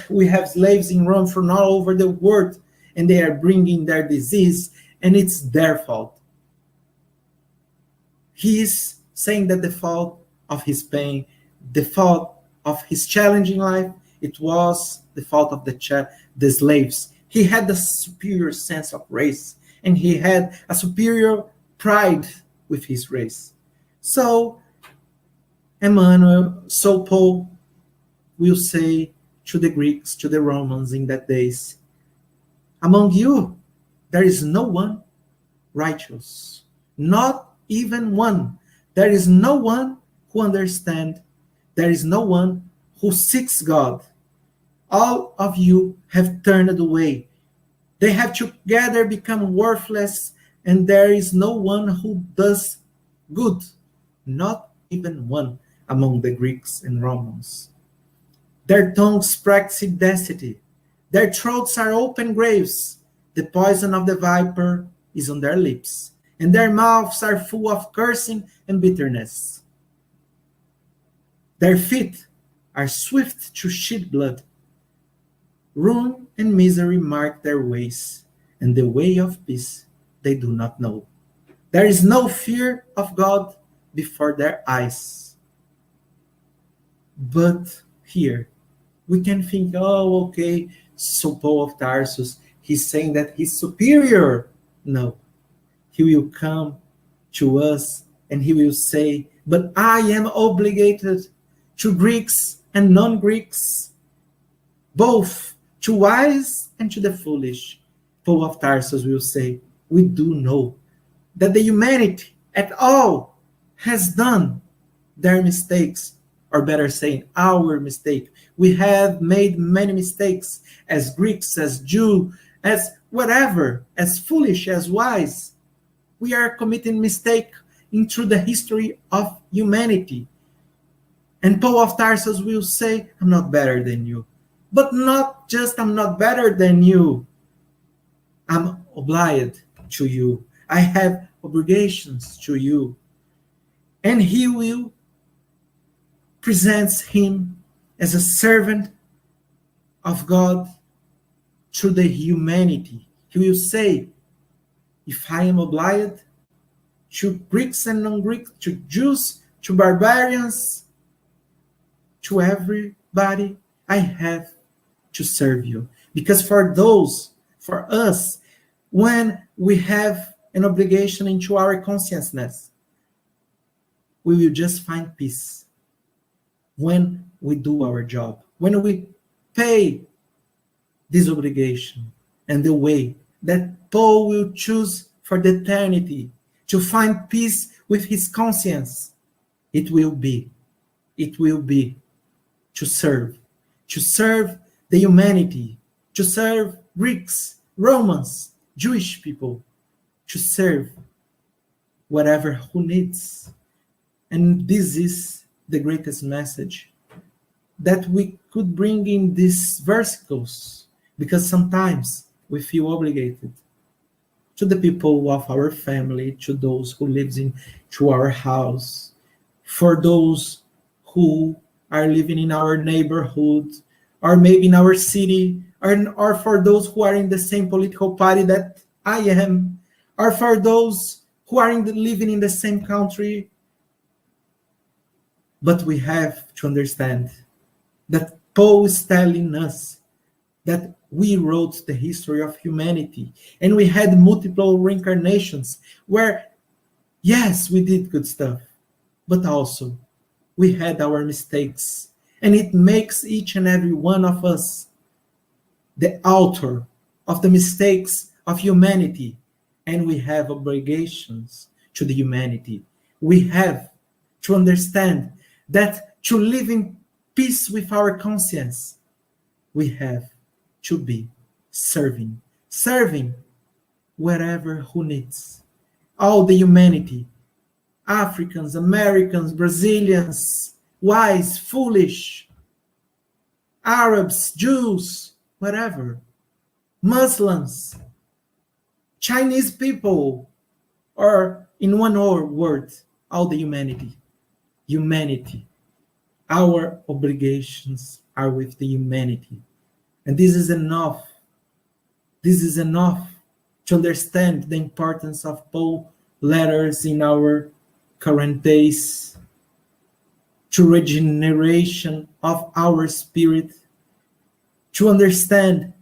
We have slaves in Rome from all over the world, and they are bringing their disease, and it's their fault. He is saying that the fault of his pain, the fault of his challenging life, it was the fault of the slaves. He had a superior sense of race, and he had a superior pride with his race. So Paul will say to the Greeks, to the Romans in that days, among you, there is no one righteous, not even one. There is no one who understands. There is no one who seeks God. All of you have turned away. They have together become worthless, and there is no one who does good, not even one among the Greeks and Romans. Their tongues practice destiny. Their throats are open graves. The poison of the viper is on their lips, and their mouths are full of cursing and bitterness. Their feet are swift to shed blood. Ruin and misery mark their ways, and the way of peace they do not know. There is no fear of God before their eyes. But here, we can think, oh, okay, so Paul of Tarsus, he's saying that he's superior. No, he will come to us and he will say, but I am obligated to Greeks and non-Greeks, both to wise and to the foolish. Paul of Tarsus will say, we do know that the humanity at all has done their mistakes, or better saying, our mistake. We have made many mistakes as Greeks, as Jews, as whatever, as foolish, as wise. We are committing mistake into the history of humanity. And Paul of Tarsus will say, I'm not better than you. But not just I'm not better than you. I'm obliged to you. I have obligations to you. And he will present him as a servant of God to the humanity. He will say, if I am obliged to Greeks and non-Greeks, to Jews, to barbarians, to everybody, I have to serve you. Because for us, when we have an obligation into our consciousness, we will just find peace. When we do our job, when we pay this obligation, and the way that Paul will choose for the eternity to find peace with his conscience, it will be to serve the humanity, to serve Greeks, Romans, Jewish people, to serve whatever who needs. And this is the greatest message that we could bring in these versicles, because sometimes we feel obligated to the people of our family, to those who lives to our house, for those who are living in our neighborhood, or maybe in our city, or for those who are in the same political party that I am, or for those who are living in the same country. But we have to understand that Paul is telling us that we wrote the history of humanity, and we had multiple reincarnations where, yes, we did good stuff, but also we had our mistakes, and it makes each and every one of us the author of the mistakes of humanity, and we have obligations to the humanity. We have to understand that to live in peace with our conscience, we have to be serving wherever who needs. All the humanity, Africans, Americans, Brazilians, wise, foolish, Arabs, Jews, whatever, Muslims, Chinese people, or in one word, all the humanity. Humanity. Our obligations are with the humanity. And this is enough. This is enough to understand the importance of Paul's letters in our current days, to regeneration of our spirit, to understand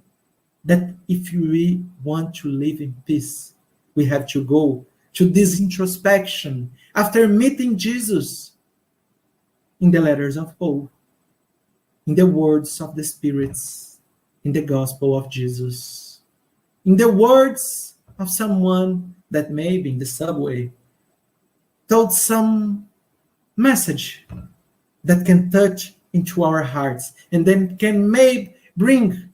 that if we want to live in peace, we have to go to this introspection after meeting Jesus in the letters of Paul, in the words of the spirits, in the gospel of Jesus, in the words of someone that maybe in the subway told some message that can touch into our hearts and then can maybe bring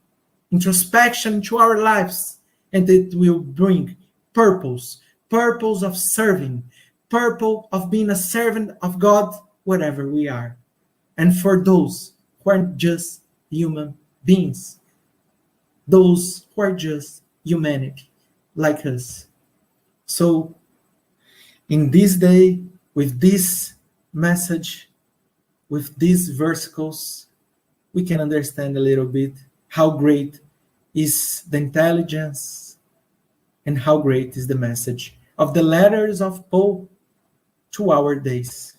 introspection to our lives, and it will bring purpose of serving, purpose of being a servant of God wherever we are. And for those who are just human beings, those who are just humanity like us. So in this day, with this message, with these versicles, we can understand a little bit how great is the intelligence and how great is the message of the letters of Paul to our days.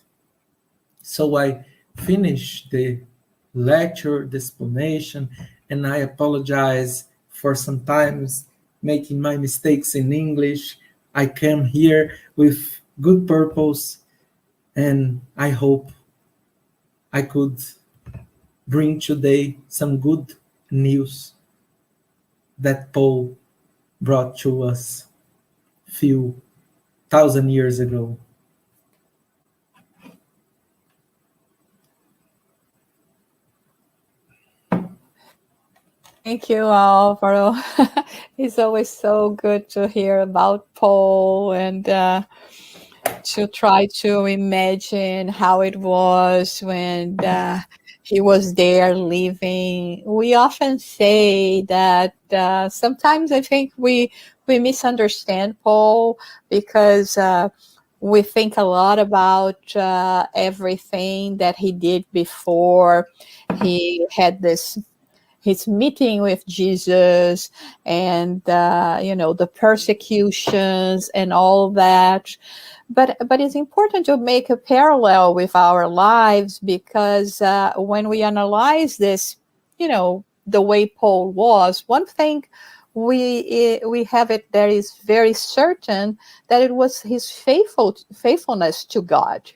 So I finished the lecture, the explanation, and I apologize for sometimes making my mistakes in English. I came here with good purpose, and I hope I could bring today some good news that Paul brought to us a few thousand years ago. Thank you, Alvaro. It's always so good to hear about Paul and to try to imagine how it was when he was there living. We often say that sometimes I think we misunderstand Paul because we think a lot about everything that he did before he had his meeting with Jesus and, the persecutions and all that. But it's important to make a parallel with our lives because when we analyze this, the way Paul was, one thing we have it that is very certain that it was his faithfulness to God.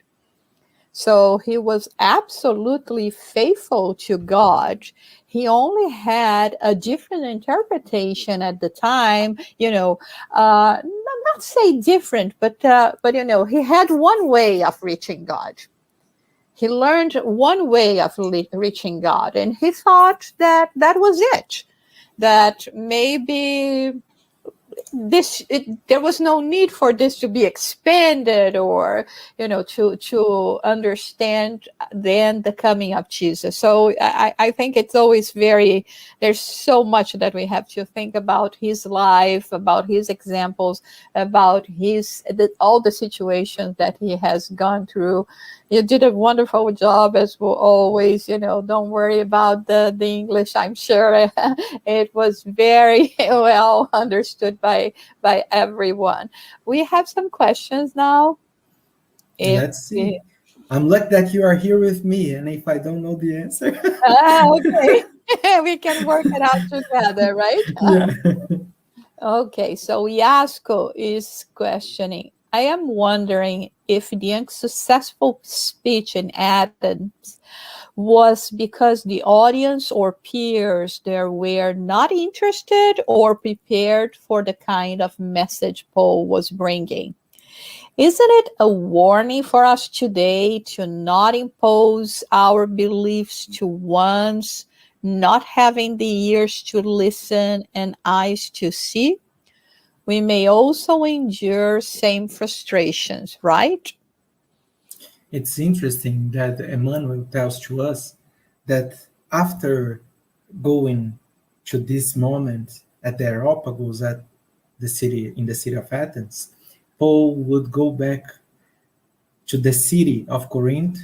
So he was absolutely faithful to God. He only had a different interpretation at the time, not say different, but he had one way of reaching God. He learned one way of reaching God, and he thought that was it. That maybe there was no need for this to be expanded, or to understand then the coming of Jesus. So I think it's always there's so much that we have to think about his life, about his examples, about all the situations that he has gone through. You did a wonderful job, as always. Don't worry about the English. I'm sure it was very well understood by everyone. We have some questions now. Let's see. I'm lucky that you are here with me, and if I don't know the answer, okay, we can work it out together, right? Yeah. Okay, so Yasko is questioning. I am wondering if the unsuccessful speech in Athens was because the audience or peers there were not interested or prepared for the kind of message Paul was bringing. Isn't it a warning for us today to not impose our beliefs to ones not having the ears to listen and eyes to see? We may also endure same frustrations, right? It's interesting that Emmanuel tells to us that after going to this moment at the Areopagus in the city of Athens, Paul would go back to the city of Corinth,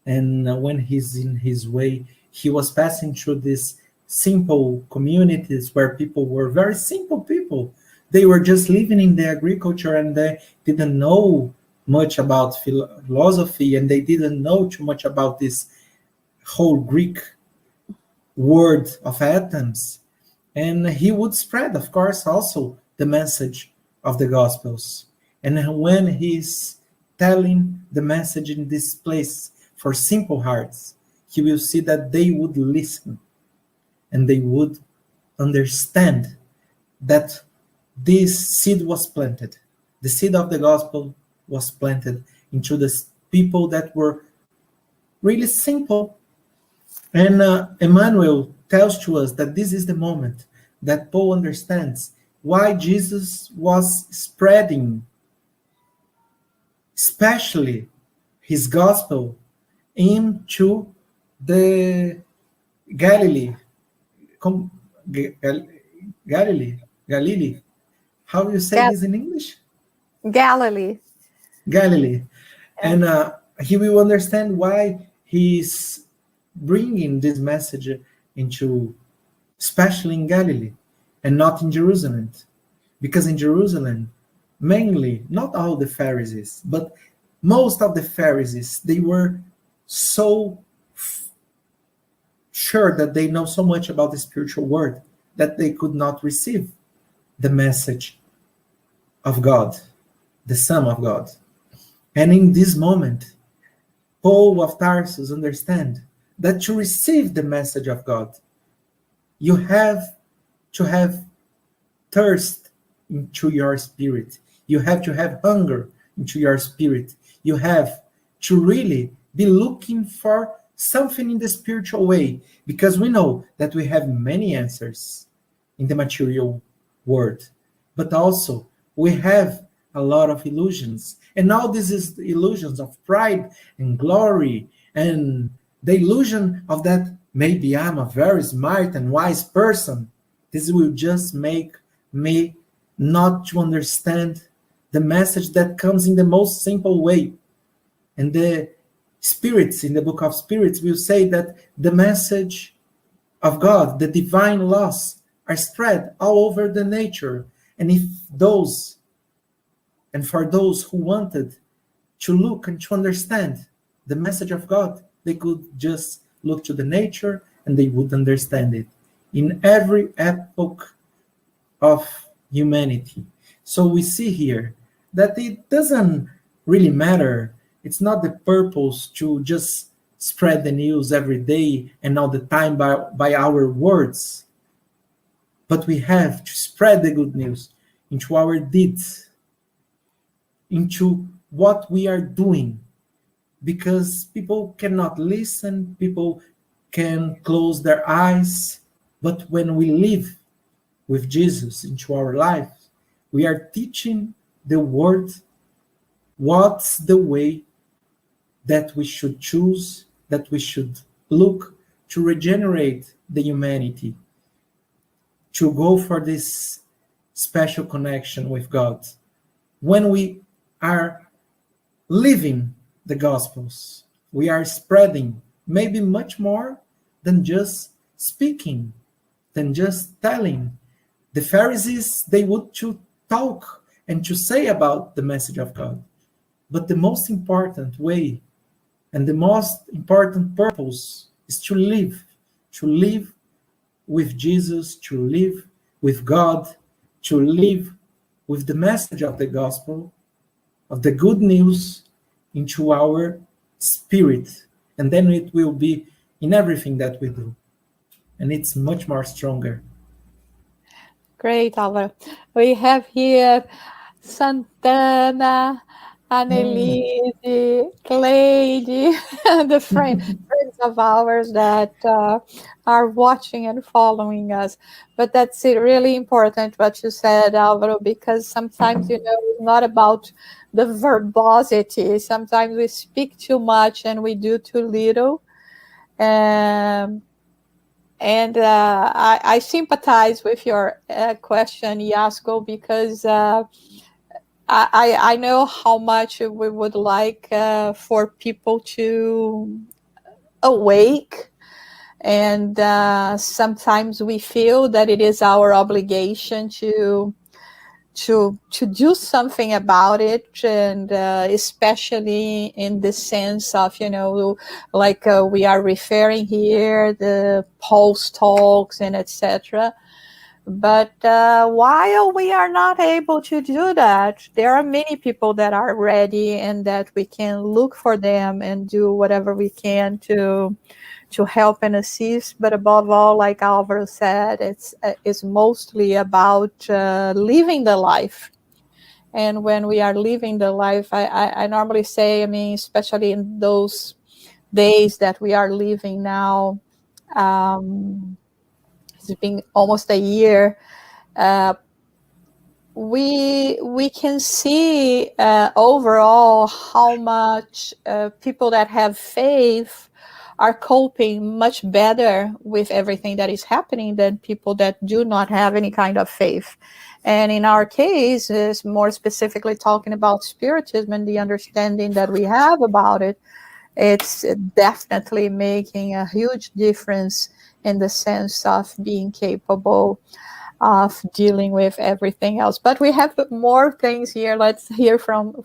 and when he's in his way, he was passing through these simple communities where people were very simple people. They were just living in the agriculture, and they didn't know much about philosophy, and they didn't know too much about this whole Greek word of Athens. And he would spread, of course, also the message of the Gospels. And when he's telling the message in this place for simple hearts, he will see that they would listen and they would understand that this seed was planted. The seed of the gospel was planted into the people that were really simple. And Emmanuel tells to us that this is the moment that Paul understands why Jesus was spreading, especially his gospel, into the Galilee. Galilee. How do you say this in English? Galilee. And he will understand why he's bringing this message into, especially in Galilee, and not in Jerusalem. Because in Jerusalem, mainly, not all the Pharisees, but most of the Pharisees, they were so sure that they know so much about the spiritual world that they could not receive the message of God, the Son of God. And in this moment, Paul of Tarsus understand that to receive the message of God, you have to have thirst into your spirit. You have to have hunger into your spirit. You have to really be looking for something in the spiritual way, because we know that we have many answers in the material world, but also we have a lot of illusions, and all this is the illusions of pride and glory, and the illusion of that maybe I'm a very smart and wise person. This will just make me not to understand the message that comes in the most simple way. And the spirits in the book of Spirits will say that the message of God, the divine laws, are spread all over the nature. And for those who wanted to look and to understand the message of God, they could just look to the nature and they would understand it in every epoch of humanity. So we see here that it doesn't really matter. It's not the purpose to just spread the news every day and all the time by our words, but we have to spread the good news into our deeds, into what we are doing, because people cannot listen, people can close their eyes, but when we live with Jesus into our life, We are teaching the world what's the way that we should choose, that we should look to regenerate the humanity, to go for this special connection with God. When we are living the Gospels, we are spreading maybe much more than just speaking, than just telling. The Pharisees, they would to talk and to say about the message of God. But the most important way and the most important purpose is to live with Jesus, to live with God, to live with the message of the gospel, of the good news into our spirit. And then it will be in everything that we do. And it's much more stronger. Great, Álvaro. We have here Santana, Annelise, Cleide, the friends of ours that are watching and following us. But that's really important what you said, Álvaro, because sometimes, it's not about the verbosity. Sometimes we speak too much and we do too little. And I sympathize with your question, Yasko, because I know how much we would like for people to awake, and sometimes we feel that it is our obligation to do something about it, and especially in the sense of, like we are referring here, the Paul's talks and etc. But while we are not able to do that, there are many people that are ready, and that we can look for them and do whatever we can to help and assist. But above all, like Álvaro said, it's mostly about living the life. And when we are living the life, I normally say, especially in those days that we are living now, it's been almost a year. We can see overall how much people that have faith are coping much better with everything that is happening than people that do not have any kind of faith. And in our case, is more specifically talking about Spiritism and the understanding that we have about it. It's definitely making a huge difference in the sense of being capable of dealing with everything else. But we have more things here. Let's hear from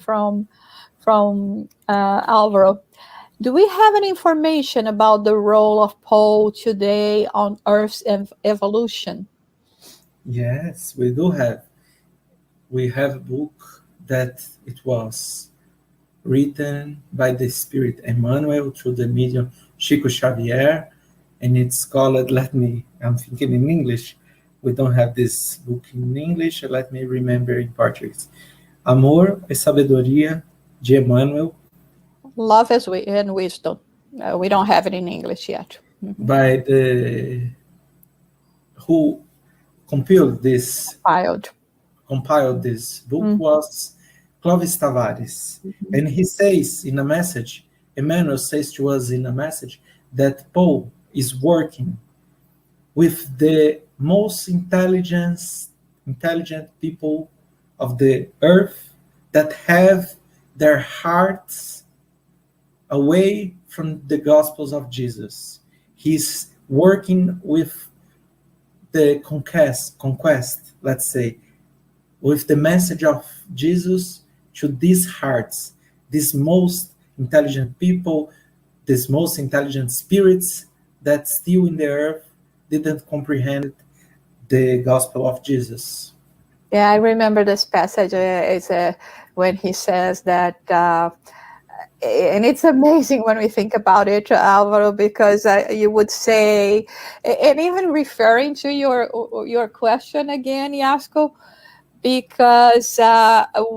Álvaro. Do we have any information about the role of Paul today on Earth's evolution? Yes, we do have. We have a book that it was written by the Spirit Emmanuel through the medium Chico Xavier, and it's called, I'm thinking in English, we don't have this book in English, let me remember in Portuguese. Amor e Sabedoria de Emmanuel. Love and Wisdom. We don't have it in English yet. Mm-hmm. By the who compiled this book mm-hmm. was Clovis Tavares. Mm-hmm. And he says in a message, Emmanuel says to us in a message, that Paul is working with the most intelligent people of the earth that have their hearts away from the Gospels of Jesus. He's working with the conquest, let's say, with the message of Jesus to these hearts, these most intelligent people, these most intelligent spirits that still in the earth didn't comprehend the gospel of Jesus. Yeah, I remember this passage. It's when he says that, and it's amazing when we think about it, Álvaro, because you would say, and even referring to your question again, Yasko, because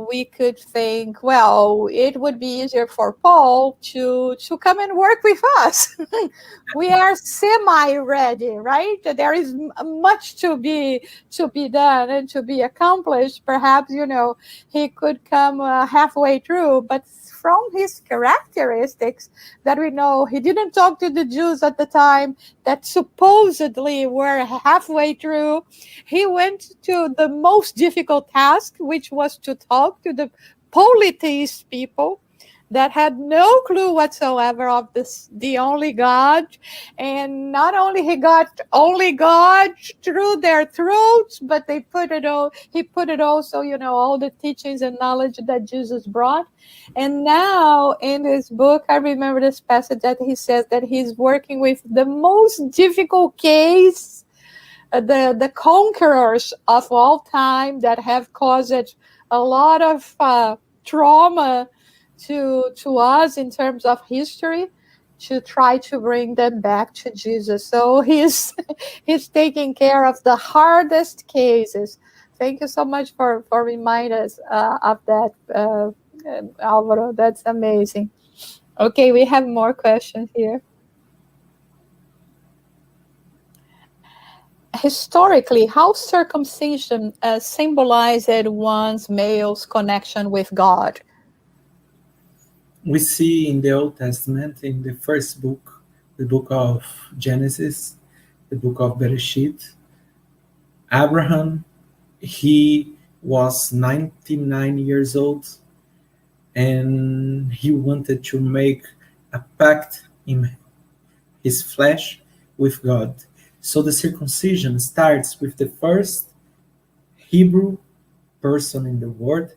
we could think, well, it would be easier for Paul to come and work with us. We are semi-ready, right? There is much to be done and to be accomplished. Perhaps, he could come halfway through, but from his characteristics that we know, he didn't talk to the Jews at the time that supposedly were halfway through. He went to the most difficult task, which was to talk to the polytheist people that had no clue whatsoever of the only God. And not only he got only God through their throats, but he put it also, all the teachings and knowledge that Jesus brought. And now in his book, I remember this passage that he says that he's working with the most difficult case, the conquerors of all time that have caused a lot of trauma to us in terms of history, to try to bring them back to Jesus. So he's taking care of the hardest cases. Thank you so much for reminding us of that, Álvaro. That's amazing. Okay, we have more questions here. Historically, how circumcision symbolized one's male's connection with God? We see in the Old Testament, in the first book, the book of Genesis, the book of Bereshit, Abraham, he was 99 years old, and he wanted to make a pact in his flesh with God. So the circumcision starts with the first Hebrew person in the world,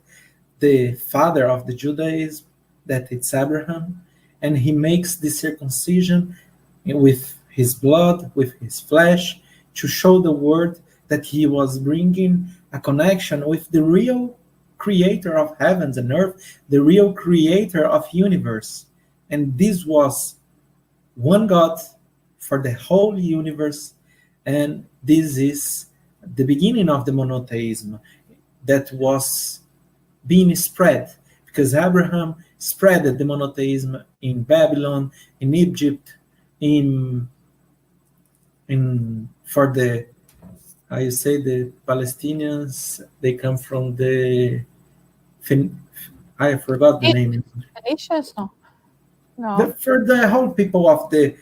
the father of the Judaism, that it's Abraham, and he makes the circumcision with his blood, with his flesh, to show the world that he was bringing a connection with the real creator of heavens and earth, the real creator of universe. And this was one God for the whole universe, and this is the beginning of the monotheism that was being spread, because Abraham spread the monotheism in Babylon, in Egypt, for the, how you say, the Palestinians, they come from I forgot the name. Phoenicians? No. For the whole people of the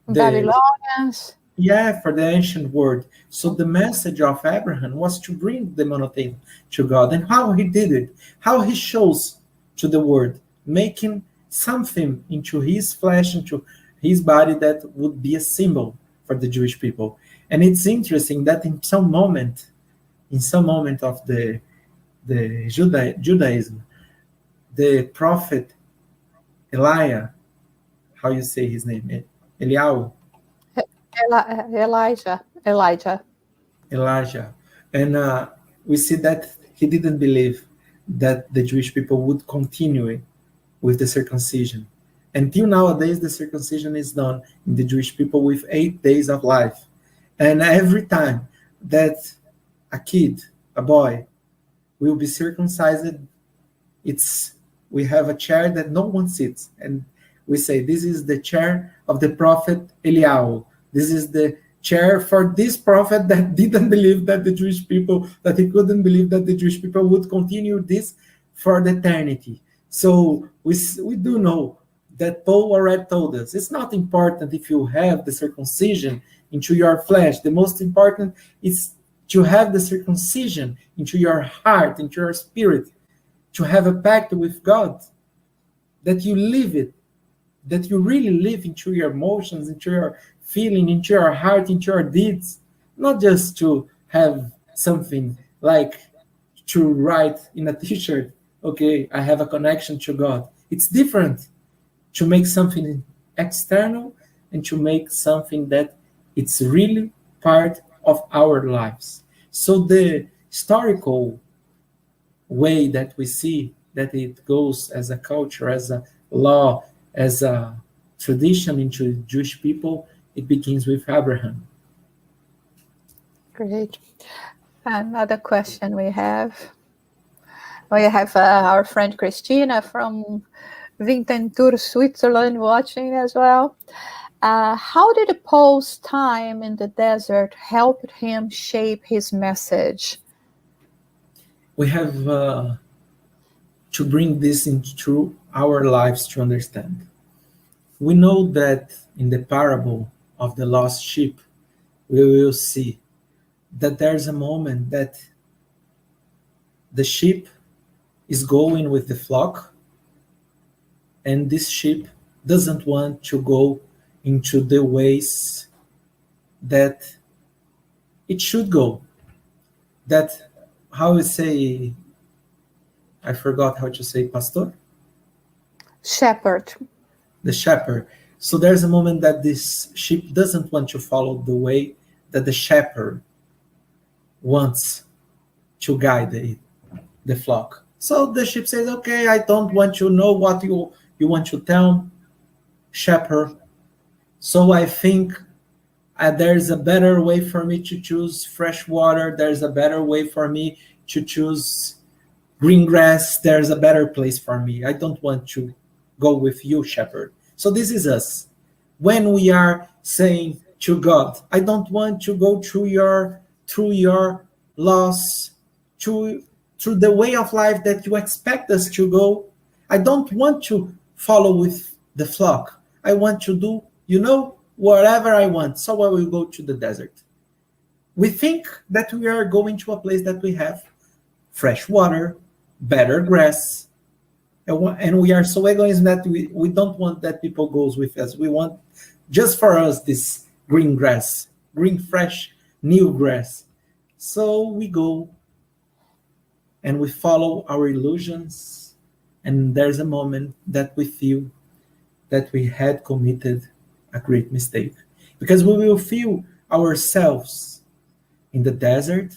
Babylonians. Yeah, for the ancient world. So the message of Abraham was to bring the monotheism to God. And how he did it, how he shows to the world, making something into his flesh, into his body that would be a symbol for the Jewish people. And it's interesting that in some moment of the Judaism, the prophet Elijah, how you say his name? Elijah. And we see that he didn't believe that the Jewish people would continue with the circumcision. Until nowadays, the circumcision is done in the Jewish people with 8 days of life. And every time that a kid, a boy, will be circumcised, we have a chair that no one sits. And we say, this is the chair of the prophet Eliyahu. This is the chair for this prophet that didn't believe that the Jewish people, that he couldn't believe that the Jewish people would continue this for the eternity. So we do know that Paul already told us, it's not important if you have the circumcision into your flesh. The most important is to have the circumcision into your heart, into your spirit, to have a pact with God, that you live it, that you really live into your emotions, into your feeling, into your heart, into your deeds, not just to have something like to write in a t-shirt, okay, I have a connection to God. It's different to make something external and to make something that it's really part of our lives. So the historical way that we see that it goes as a culture, as a law, as a tradition into Jewish people, it begins with Abraham. Great. Another question we have. We have our friend Christina from Winterthur, Switzerland, watching as well. How did Paul's time in the desert help him shape his message? We have to bring this into our lives to understand. We know that in the parable of the lost sheep, we will see that there's a moment that the sheep is going with the flock, and this sheep doesn't want to go into the ways that it should go. That, how we say, I forgot how to say pastor? Shepherd. The shepherd. So there's a moment that this sheep doesn't want to follow the way that the shepherd wants to guide the flock. So the sheep says, okay, I don't want to know what you want to tell, shepherd. So I think there's a better way for me to choose fresh water. There's a better way for me to choose green grass. There's a better place for me. I don't want to go with you, shepherd. So this is us. When we are saying to God, I don't want to go through your laws, through the way of life that you expect us to go. I don't want to follow with the flock. I want to do, whatever I want. So I will go to the desert. We think that we are going to a place that we have fresh water, better grass, and we are so egoist that we don't want that people goes with us. We want just for us this green grass, green, fresh, new grass. So we go and we follow our illusions, and there's a moment that we feel that we had committed a great mistake, because we will feel ourselves in the desert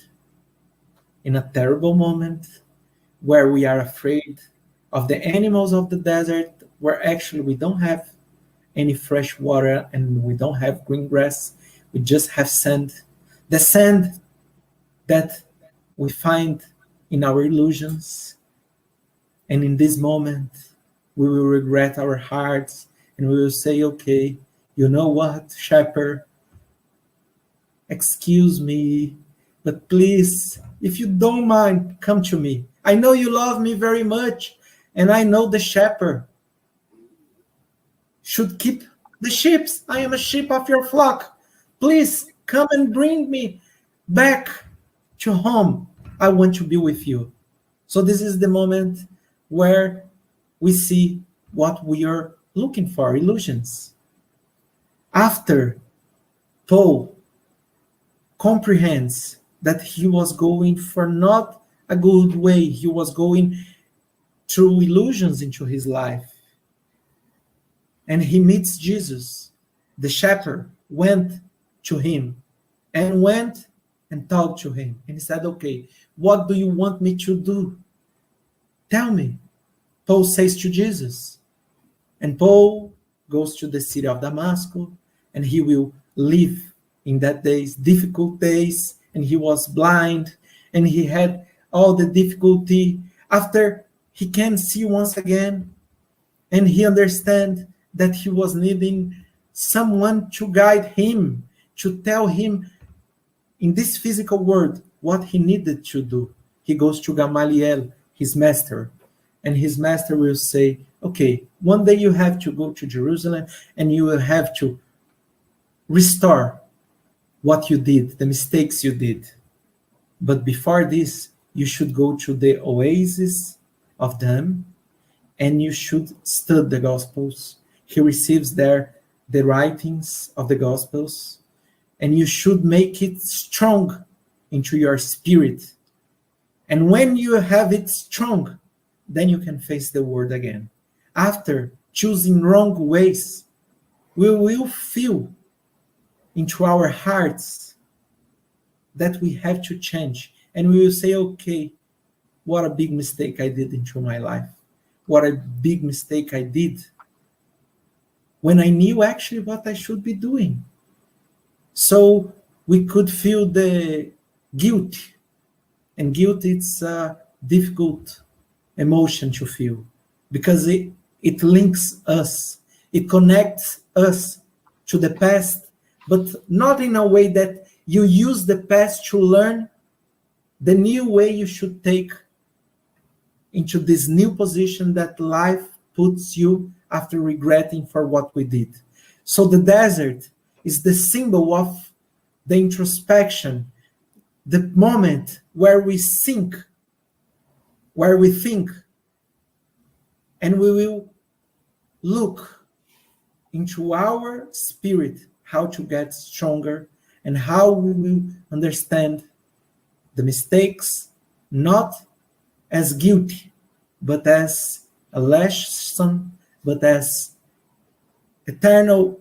in a terrible moment where we are afraid of the animals of the desert, where actually we don't have any fresh water and we don't have green grass. We just have sand. The sand that we find in our illusions. And in this moment, we will regret our hearts and we will say, okay, you know what, shepherd? Excuse me, but please, if you don't mind, come to me. I know you love me very much, and I know the shepherd should keep the sheep. I am a sheep of your flock. Please come and bring me back to home. I want to be with you. So this is the moment where we see what we are looking for, illusions. After Paul comprehends that he was going for not a good way, he was going through illusions into his life, and he meets Jesus, the shepherd went to him and talked to him, and he said, okay, what do you want me to do? Tell me. Paul says to Jesus, and Paul goes to the city of Damascus, and he will live in that days, difficult days, and he was blind, and he had all the difficulty. After he can see once again, and he understands that he was needing someone to guide him, to tell him in this physical world what he needed to do. He goes to Gamaliel, his master, and his master will say, okay, one day you have to go to Jerusalem and you will have to restore what you did, the mistakes you did. But before this, you should go to the oasis of them and you should study the Gospels. He receives there the writings of the Gospels, and you should make it strong into your spirit. And when you have it strong, then you can face the world again. After choosing wrong ways, we will feel into our hearts that we have to change. And we will say, okay, what a big mistake I did into my life. What a big mistake I did when I knew actually what I should be doing. So we could feel the guilt And guilt, it's a difficult emotion to feel because it links us, it connects us to the past, but not in a way that you use the past to learn the new way you should take into this new position that life puts you after regretting for what we did. So the desert is the symbol of the introspection, the moment where we think, and we will look into our spirit, how to get stronger, and how we will understand the mistakes, not as guilty, but as a lesson, but as eternal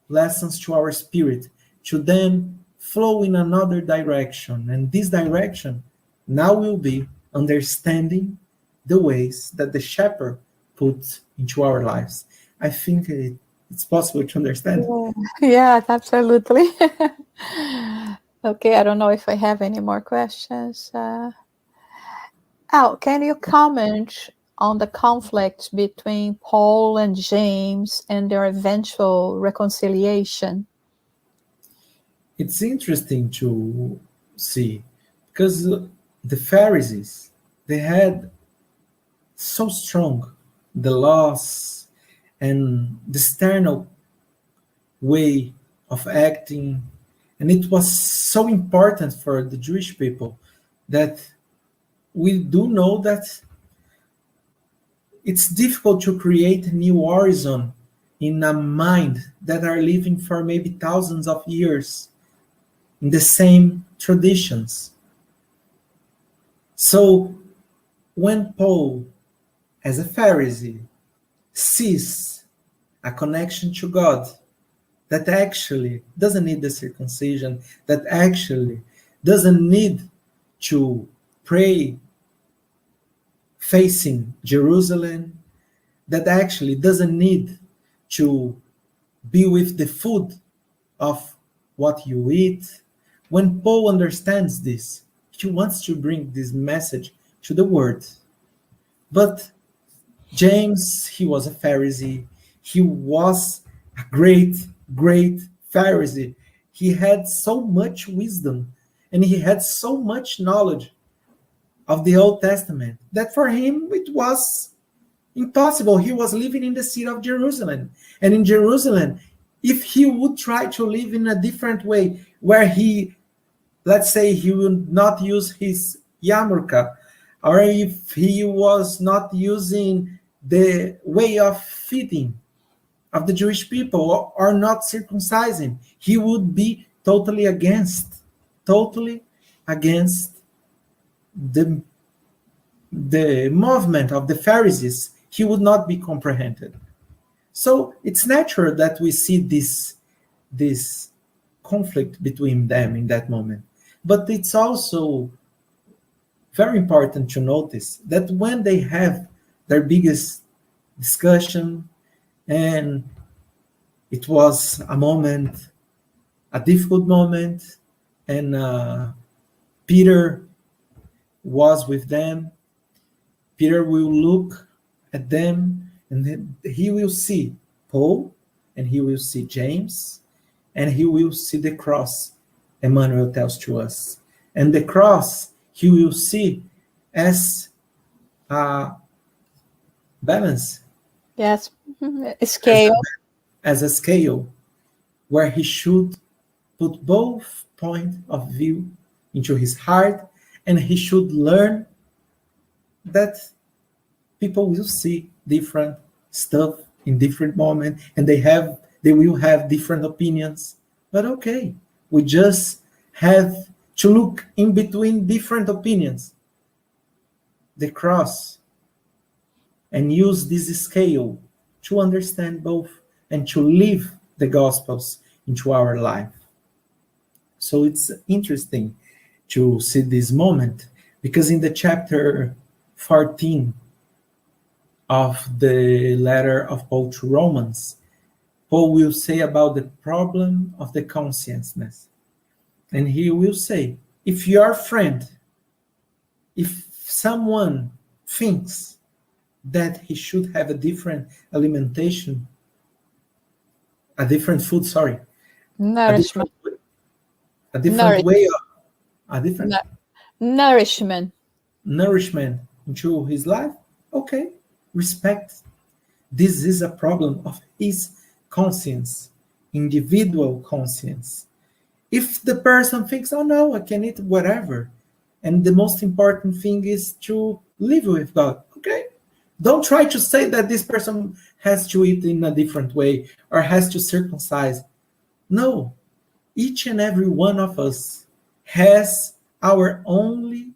lessons to our spirit, to then flow in another direction. And this direction now will be understanding the ways that the shepherd puts into our lives. I think it's possible to understand. Yeah, absolutely. Okay, I don't know if I have any more questions. Al, can you comment on the conflict between Paul and James and their eventual reconciliation? It's interesting to see because the Pharisees, they had so strong the laws and the external way of acting, and it was so important for the Jewish people that we do know that it's difficult to create a new horizon in a mind that are living for maybe thousands of years in the same traditions. So when Paul, as a Pharisee, sees a connection to God that actually doesn't need the circumcision, that actually doesn't need to pray facing Jerusalem, that actually doesn't need to be with the food of what you eat. When Paul understands this, he wants to bring this message to the world. But James, he was a Pharisee. He was a great Pharisee. He had so much wisdom and he had so much knowledge of the Old Testament that for him it was impossible. He was living in the city of Jerusalem. And in Jerusalem, if he would try to live in a different way, where he, let's say, he would not use his yarmulke, or if he was not using the way of feeding of the Jewish people, or not circumcising, he would be totally against the movement of the Pharisees. He would not be comprehended. So it's natural that we see this conflict between them in that moment. But it's also very important to notice that when they have their biggest discussion, and it was a difficult moment, and Peter was with them. Peter will look at them, and then he will see Paul, and he will see James, and he will see the cross, Emmanuel tells to us. And the cross, he will see as a balance. Yes, a scale. As a scale, where he should put both points of view into his heart, and he should learn that people will see different stuff in different moments, and they will have different opinions. But okay, we just have to look in between different opinions, the cross, and use this scale to understand both and to live the Gospels into our life. So it's interesting to see this moment, because in the chapter 14 of the letter of Paul to Romans, Paul will say about the problem of the consciousness. And he will say, if your friend if someone thinks that he should have a different alimentation, a different food, sorry, Nourishment. a different way of, a different Nourishment. nourishment into his life, okay, respect. This is a problem of his conscience, individual conscience. If the person thinks, oh no, I can eat whatever, and the most important thing is to live with God, okay? Don't try to say that this person has to eat in a different way or has to circumcise. No, each and every one of us has our only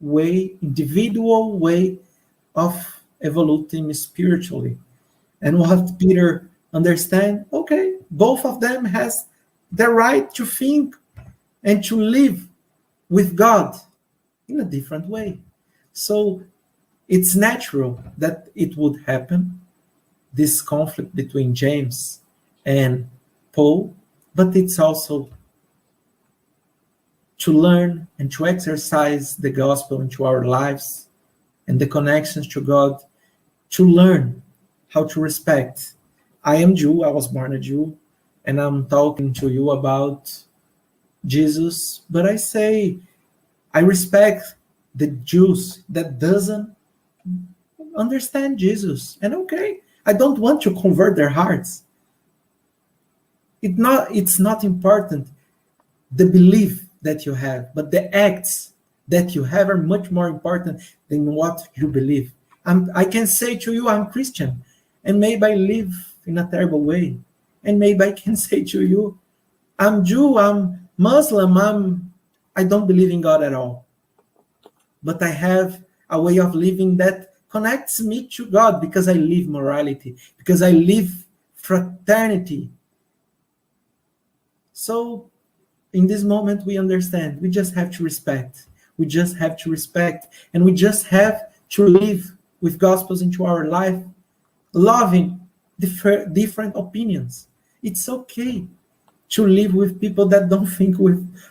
way, individual way of evolving spiritually. And what Peter understand, okay, both of them has the right to think and to live with God in a different way. So it's natural that it would happen, this conflict between James and Paul, but it's also to learn and to exercise the gospel into our lives and the connections to God, to learn how to respect. I am Jew, I was born a Jew, and I'm talking to you about Jesus, but I say I respect the Jews that doesn't understand Jesus. And okay, I don't want to convert their hearts. It's not important the belief that you have, but the acts that you have are much more important than what you believe. I can say to you, I'm Christian, and maybe I live in a terrible way. And maybe I can say to you, I'm Jew, I'm Muslim, I don't believe in God at all. But I have a way of living that connects me to God because I live morality, because I live fraternity. So in this moment, we understand we just have to respect. We just have to respect, and we just have to live with gospels into our life, loving different opinions. It's okay to live with people that don't think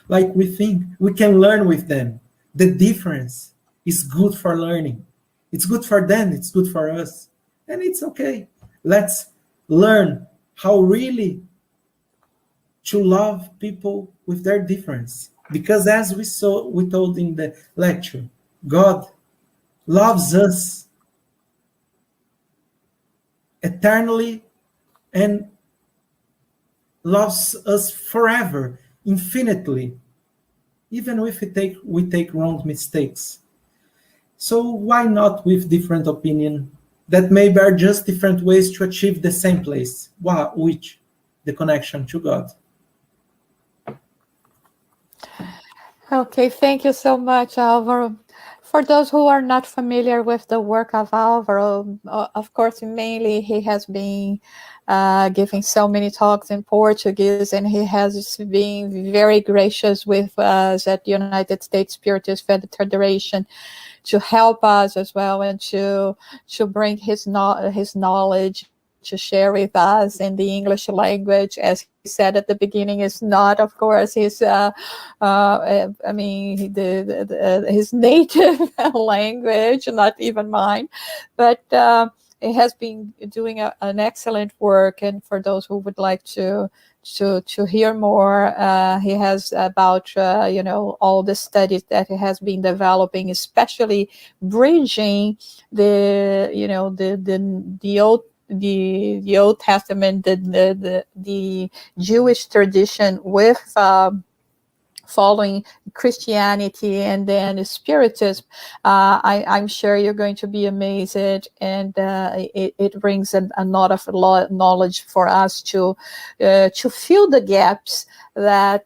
like we think. We can learn with them. The difference is good for learning. It's good for them, it's good for us. And it's okay. Let's learn how really to love people with their difference. Because as we told in the lecture, God loves us eternally and loves us forever, infinitely, even if we take wrong mistakes. So why not with different opinion that maybe are just different ways to achieve the same place, which the connection to God. Okay, thank you so much, Álvaro. For those who are not familiar with the work of Álvaro, of course, mainly he has been giving so many talks in Portuguese, and he has been very gracious with us at the United States Spiritist Federation to help us as well, and to bring his knowledge to share with us in the English language. As he said at the beginning, is not, of course, his his native language, not even mine, but it has been doing an excellent work. And for those who would like to hear more, he has about all the studies that he has been developing, especially bridging the Old Testament, the Jewish tradition with following Christianity and then Spiritism. I'm sure you're going to be amazed, and it brings a lot of knowledge for us to fill the gaps that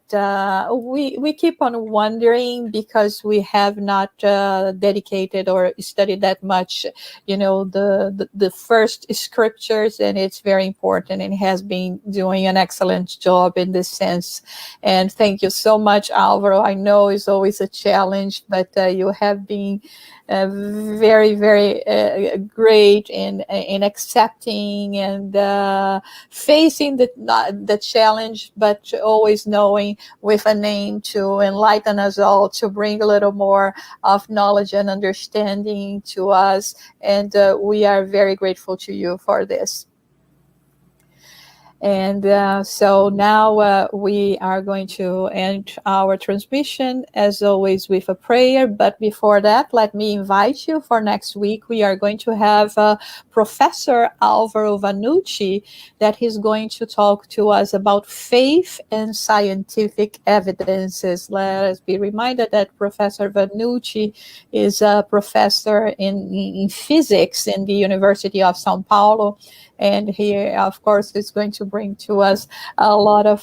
we keep on wondering, because we have not dedicated or studied that much, the first scriptures, and it's very important, and has been doing an excellent job in this sense. And thank you so much, Álvaro. I know know is always a challenge, but you have been very, very great in accepting and facing the challenge, but always knowing with a name to enlighten us all, to bring a little more of knowledge and understanding to us. And we are very grateful to you for this. And so now we are going to end our transmission, as always, with a prayer. But before that, let me invite you for next week. We are going to have Professor Álvaro Vanucci, that he's going to talk to us about faith and scientific evidences. Let us be reminded that Professor Vanucci is a professor in physics in the University of São Paulo. And he, of course, is going to bring to us a lot of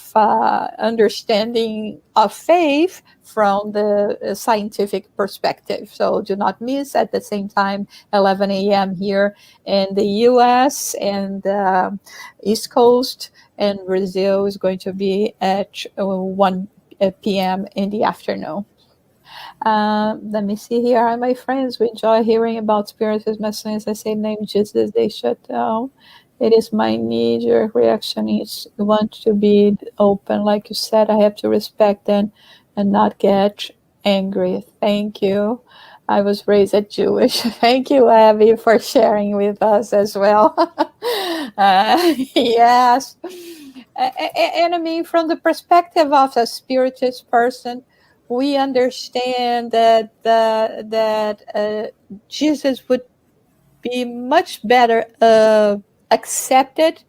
understanding of faith from the scientific perspective. So do not miss, at the same time, 11 a.m. here in the U.S. and East Coast, and Brazil is going to be at 1 p.m. in the afternoon. Let me see here. My friends, we enjoy hearing about spirits. My sons, I say name Jesus, they shut down. It is my knee-jerk reaction. Is want to be open, like you said. I have to respect them and not get angry. Thank you. I was raised as Jewish. Thank you, Abby, for sharing with us as well. Yes, and I mean, from the perspective of a spiritist person, we understand that Jesus would be much better accepted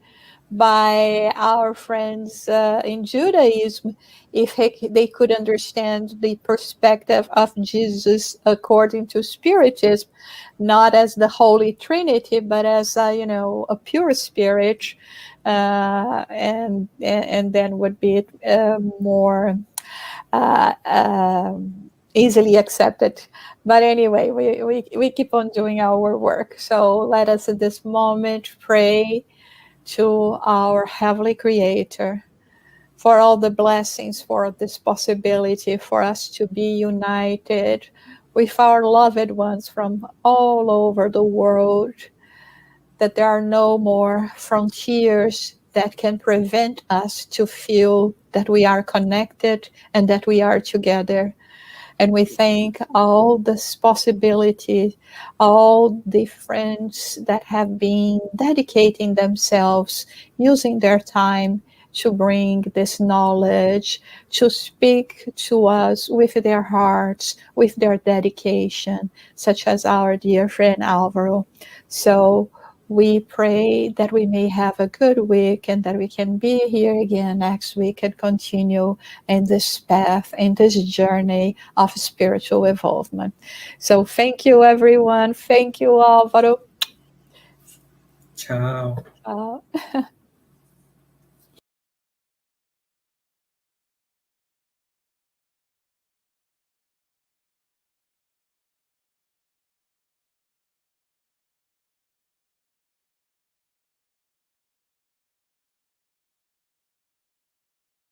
by our friends in Judaism if they could understand the perspective of Jesus according to Spiritism, not as the Holy Trinity, but as a pure spirit, and then would be more easily accepted. But anyway, we keep on doing our work. So let us at this moment pray to our Heavenly Creator for all the blessings, for this possibility for us to be united with our loved ones from all over the world, that there are no more frontiers that can prevent us to feel that we are connected and that we are together. And we thank all this possibility, all the friends that have been dedicating themselves, using their time to bring this knowledge, to speak to us with their hearts, with their dedication, such as our dear friend Álvaro. So we pray that we may have a good week and that we can be here again next week and continue in this path, in this journey of spiritual evolvement. So thank you, everyone. Thank you, Álvaro. Ciao.